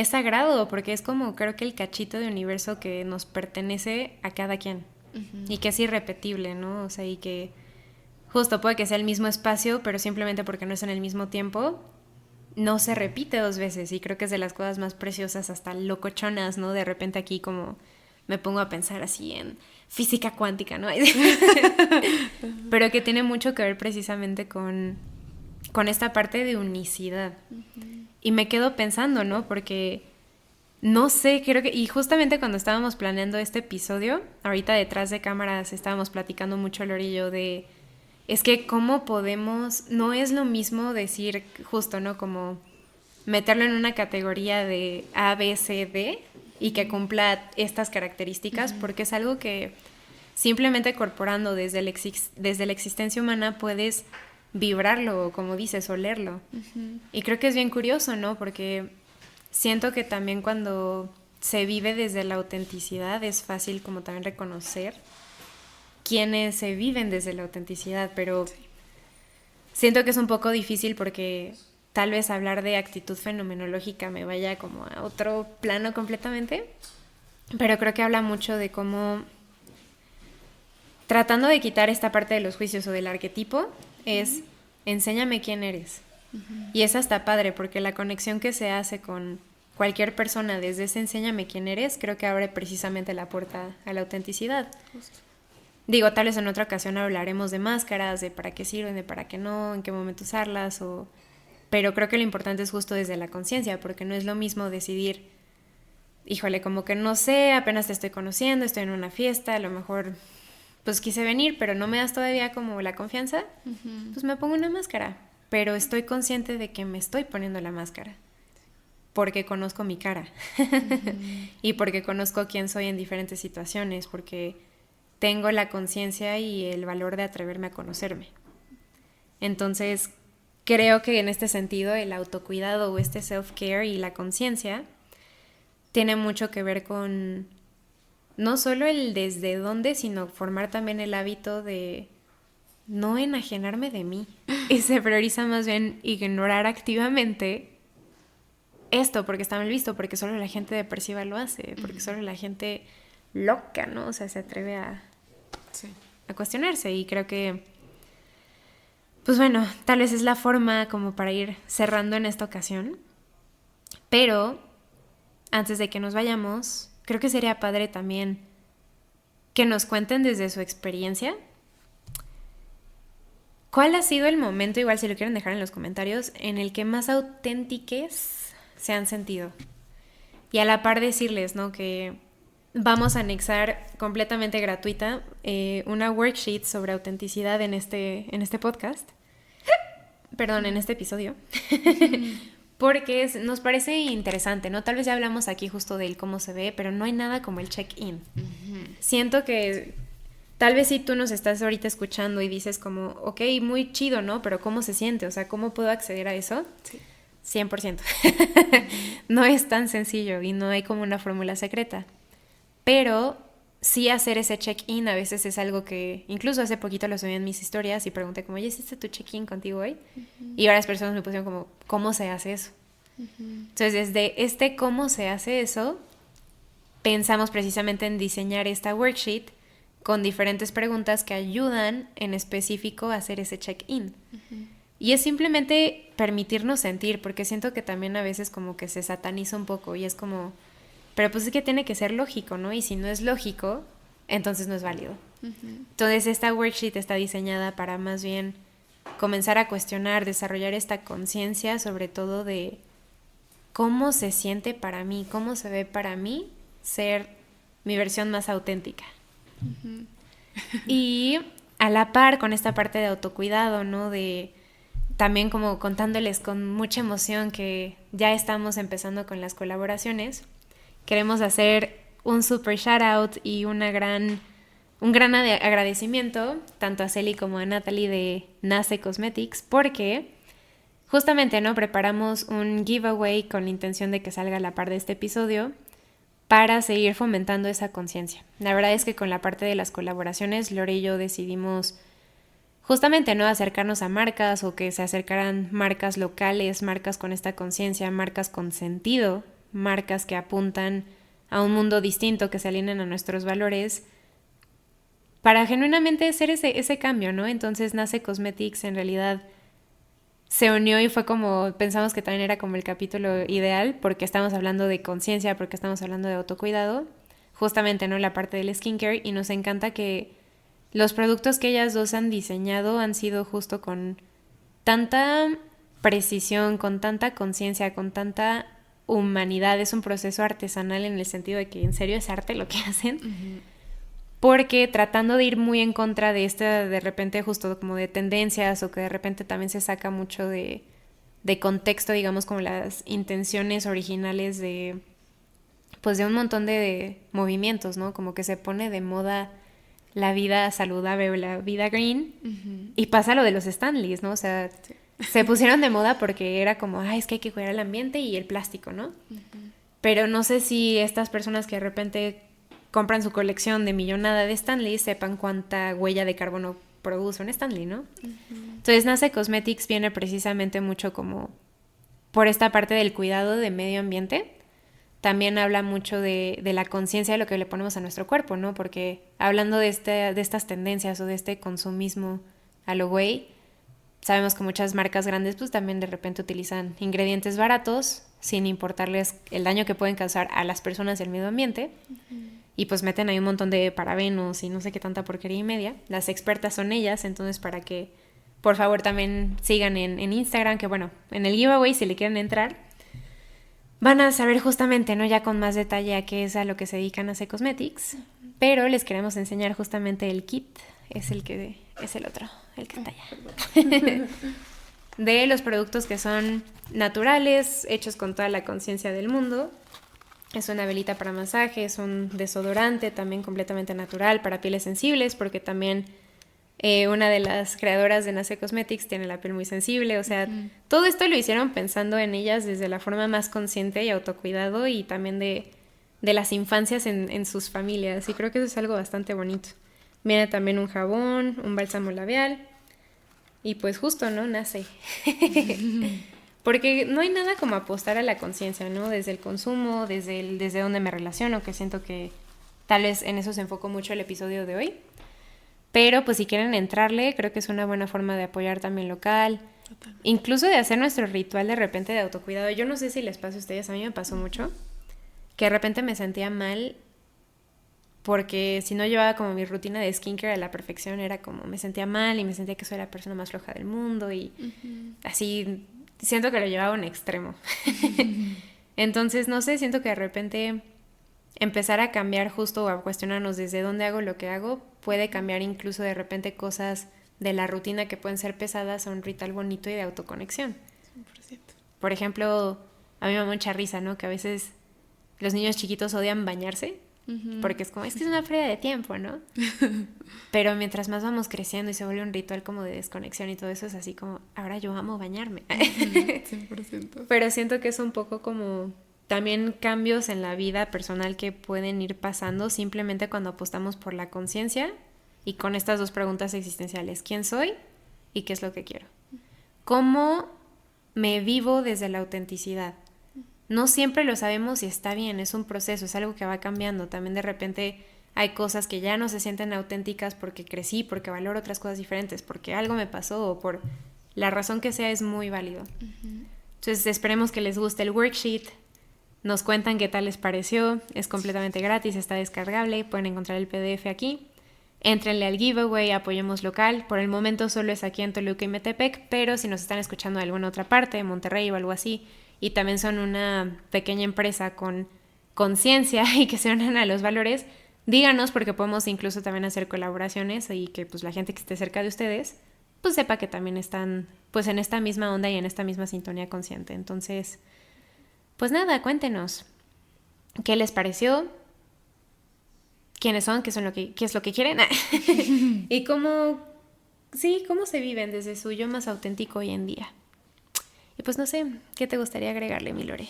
sagrado, porque es como, creo que el cachito de universo que nos pertenece a cada quien. Y que es irrepetible, ¿no? O sea, y que justo puede que sea el mismo espacio, pero simplemente porque no es en el mismo tiempo, no se repite 2 veces. Y creo que es de las cosas más preciosas, hasta locochonas, ¿no? De repente aquí como me pongo a pensar así en física cuántica, ¿no? Pero que tiene mucho que ver precisamente con esta parte de unicidad. Y me quedo pensando, ¿no? Porque no sé, creo que... Y justamente cuando estábamos planeando este episodio, ahorita detrás de cámaras estábamos platicando mucho Lore y yo de... Es que cómo podemos... No es lo mismo decir justo, ¿no? Como meterlo en una categoría de A, B, C, D y que cumpla estas características, porque es algo que simplemente corporando desde la existencia humana puedes vibrarlo, como dices, olerlo. Y creo que es bien curioso, ¿no? Porque siento que también cuando se vive desde la autenticidad es fácil como también reconocer quienes se viven desde la autenticidad, pero siento que es un poco difícil porque tal vez hablar de actitud fenomenológica me vaya como a otro plano completamente, pero creo que habla mucho de cómo, tratando de quitar esta parte de los juicios o del arquetipo, es enséñame quién eres. Y es hasta padre porque la conexión que se hace con cualquier persona desde ese enséñame quién eres, creo que abre precisamente la puerta a la autenticidad. Justo. Digo, tal vez en otra ocasión hablaremos de máscaras, de para qué sirven, de para qué no, en qué momento usarlas, pero creo que lo importante es justo desde la conciencia, porque no es lo mismo decidir, híjole, como que no sé, apenas te estoy conociendo, estoy en una fiesta, a lo mejor pues quise venir, pero no me das todavía como la confianza, pues me pongo una máscara, pero estoy consciente de que me estoy poniendo la máscara, porque conozco mi cara y porque conozco quién soy en diferentes situaciones, porque tengo la conciencia y el valor de atreverme a conocerme. Entonces, creo que en este sentido el autocuidado o este self-care y la conciencia tiene mucho que ver con no solo el desde dónde, sino formar también el hábito de no enajenarme de mí. Y se prioriza más bien ignorar activamente esto porque está mal visto, porque solo la gente depresiva lo hace, porque solo la gente loca, ¿no? O sea, se atreve a cuestionarse, y creo que pues bueno, tal vez es la forma como para ir cerrando en esta ocasión, pero antes de que nos vayamos, creo que sería padre también que nos cuenten desde su experiencia cuál ha sido el momento, igual si lo quieren dejar en los comentarios, en el que más auténtiques se han sentido, y a la par decirles, ¿no?, que vamos a anexar completamente gratuita una worksheet sobre autenticidad en este podcast. Perdón, en este episodio. Porque nos parece interesante, ¿no? Tal vez ya hablamos aquí justo del cómo se ve, pero no hay nada como el check-in. Siento que tal vez si tú nos estás ahorita escuchando y dices como, ok, muy chido, ¿no? Pero ¿cómo se siente? O sea, ¿cómo puedo acceder a eso? Sí. 100%. No es tan sencillo y no hay como una fórmula secreta. Pero sí hacer ese check-in a veces es algo que incluso hace poquito lo subí en mis historias y pregunté como, oye, ¿hiciste tu check-in contigo hoy? Y varias personas me pusieron como, ¿cómo se hace eso? Entonces, desde cómo se hace eso, pensamos precisamente en diseñar esta worksheet con diferentes preguntas que ayudan en específico a hacer ese check-in. Y es simplemente permitirnos sentir, porque siento que también a veces como que se sataniza un poco y es como, pero pues es que tiene que ser lógico, ¿no? Y si no es lógico, entonces no es válido. Entonces esta worksheet está diseñada para más bien comenzar a cuestionar, desarrollar esta conciencia sobre todo de cómo se siente para mí, cómo se ve para mí ser mi versión más auténtica. Y a la par con esta parte de autocuidado, ¿no? De también como contándoles con mucha emoción que ya estamos empezando con las colaboraciones. Queremos hacer un super shout out y un gran agradecimiento tanto a Celi como a Natalie de Nace Cosmetics, porque justamente, ¿no?, preparamos un giveaway con la intención de que salga a la par de este episodio para seguir fomentando esa conciencia. La verdad es que con la parte de las colaboraciones, Lore y yo decidimos justamente, ¿no?, acercarnos a marcas o que se acercaran marcas locales, marcas con esta conciencia, marcas con sentido, marcas que apuntan a un mundo distinto, que se alineen a nuestros valores, para genuinamente hacer ese cambio, ¿no? Entonces Nace Cosmetics en realidad se unió y fue como, pensamos que también era como el capítulo ideal, porque estamos hablando de conciencia, porque estamos hablando de autocuidado, justamente, ¿no?, la parte del skincare, y nos encanta que los productos que ellas dos han diseñado han sido justo con tanta precisión, con tanta conciencia, con tanta humanidad. Es un proceso artesanal en el sentido de que en serio es arte lo que hacen, porque tratando de ir muy en contra de de repente justo como de tendencias, o que de repente también se saca mucho de contexto, digamos, como las intenciones originales de un montón de movimientos, ¿no? Como que se pone de moda la vida saludable o la vida green, y pasa lo de los Stanleys, ¿no? O sea, se pusieron de moda porque era como, es que hay que cuidar el ambiente y el plástico, ¿no? Pero no sé si estas personas que de repente compran su colección de millonada de Stanley sepan cuánta huella de carbono produce un Stanley, ¿no? Entonces Entonces Nace Cosmetics viene precisamente mucho como por esta parte del cuidado de medio ambiente. También habla mucho de la conciencia de lo que le ponemos a nuestro cuerpo, ¿no? Porque hablando de estas tendencias o de este consumismo a lo güey, sabemos que muchas marcas grandes pues también de repente utilizan ingredientes baratos sin importarles el daño que pueden causar a las personas y al medio ambiente. Y pues meten ahí un montón de parabenos y no sé qué tanta porquería y media. Las expertas son ellas, entonces para que por favor también sigan en Instagram, que bueno, en el giveaway si le quieren entrar, van a saber justamente, ¿no? Ya con más detalle a qué es a lo que se dedican Nace Cosmetics. Pero les queremos enseñar justamente el kit, es el otro, el que está allá. De los productos que son naturales, hechos con toda la conciencia del mundo. Es una velita para masaje, es un desodorante también completamente natural para pieles sensibles, porque también una de las creadoras de Nace Cosmetics tiene la piel muy sensible. O sea, todo esto lo hicieron pensando en ellas desde la forma más consciente y autocuidado y también de las infancias en sus familias. Y creo que eso es algo bastante bonito. Viene también un jabón, un bálsamo labial y pues justo, ¿no? Nace. Porque no hay nada como apostar a la conciencia, ¿no? Desde el consumo, desde donde me relaciono, que siento que tal vez en eso se enfocó mucho el episodio de hoy. Pero pues si quieren entrarle, creo que es una buena forma de apoyar también local. Totalmente. Incluso de hacer nuestro ritual de repente de autocuidado. Yo no sé si les pasa a ustedes, a mí me pasó mucho, que de repente me sentía mal porque si no llevaba como mi rutina de skincare a la perfección, era como me sentía mal y me sentía que soy la persona más floja del mundo y así siento que lo llevaba a un extremo. Entonces, no sé, siento que de repente empezar a cambiar justo o a cuestionarnos desde dónde hago lo que hago puede cambiar incluso de repente cosas de la rutina que pueden ser pesadas a un ritual bonito y de autoconexión. 100%. Por ejemplo, a mí me da mucha risa, ¿no? Que a veces los niños chiquitos odian bañarse porque es como, es que es una pérdida de tiempo, ¿no? Pero mientras más vamos creciendo y se vuelve un ritual como de desconexión y todo eso, es así como, ahora yo amo bañarme. 100%. Pero siento que es un poco como también cambios en la vida personal que pueden ir pasando simplemente cuando apostamos por la conciencia y con estas dos preguntas existenciales. ¿Quién soy y qué es lo que quiero? ¿Cómo me vivo desde la autenticidad? No siempre lo sabemos y está bien, es un proceso, es algo que va cambiando. También de repente hay cosas que ya no se sienten auténticas porque crecí, porque valoro otras cosas diferentes, porque algo me pasó o por la razón que sea, es muy válido. Entonces esperemos que les guste el worksheet. Nos cuentan qué tal les pareció, es completamente gratis, está descargable, pueden encontrar el PDF aquí. Éntrenle al giveaway, apoyemos local. Por el momento solo es aquí en Toluca y Metepec, pero si nos están escuchando de alguna otra parte, de Monterrey o algo así, y también son una pequeña empresa con conciencia y que se unan a los valores, díganos porque podemos incluso también hacer colaboraciones y que pues la gente que esté cerca de ustedes pues sepa que también están pues en esta misma onda y en esta misma sintonía consciente. Entonces, pues nada, cuéntenos qué les pareció, quiénes son, qué es lo que quieren y cómo se viven desde su yo más auténtico hoy en día. Y pues no sé, ¿qué te gustaría agregarle, mi Lore?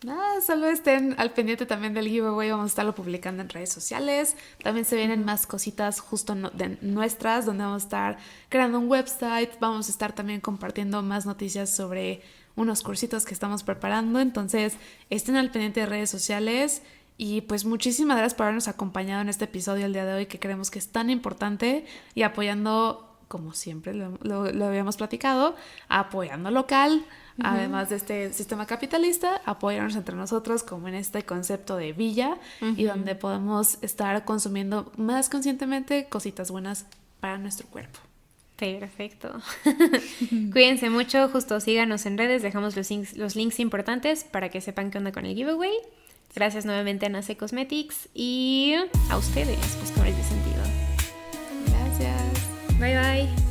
Nada, solo estén al pendiente también del giveaway, vamos a estarlo publicando en redes sociales. También se vienen más cositas justo de nuestras, donde vamos a estar creando un website, vamos a estar también compartiendo más noticias sobre unos cursitos que estamos preparando. Entonces estén al pendiente de redes sociales y pues muchísimas gracias por habernos acompañado en este episodio el día de hoy, que creemos que es tan importante, y apoyando, como siempre lo habíamos platicado, apoyando local. Además de este sistema capitalista, apoyarnos entre nosotros como en este concepto de villa, y donde podemos estar consumiendo más conscientemente cositas buenas para nuestro cuerpo. Perfecto. Cuídense mucho, justo síganos en redes, dejamos los links importantes para que sepan qué onda con el giveaway. Gracias nuevamente a Nace Cosmetics y a ustedes, buscadores de sentido. Gracias. Bye bye.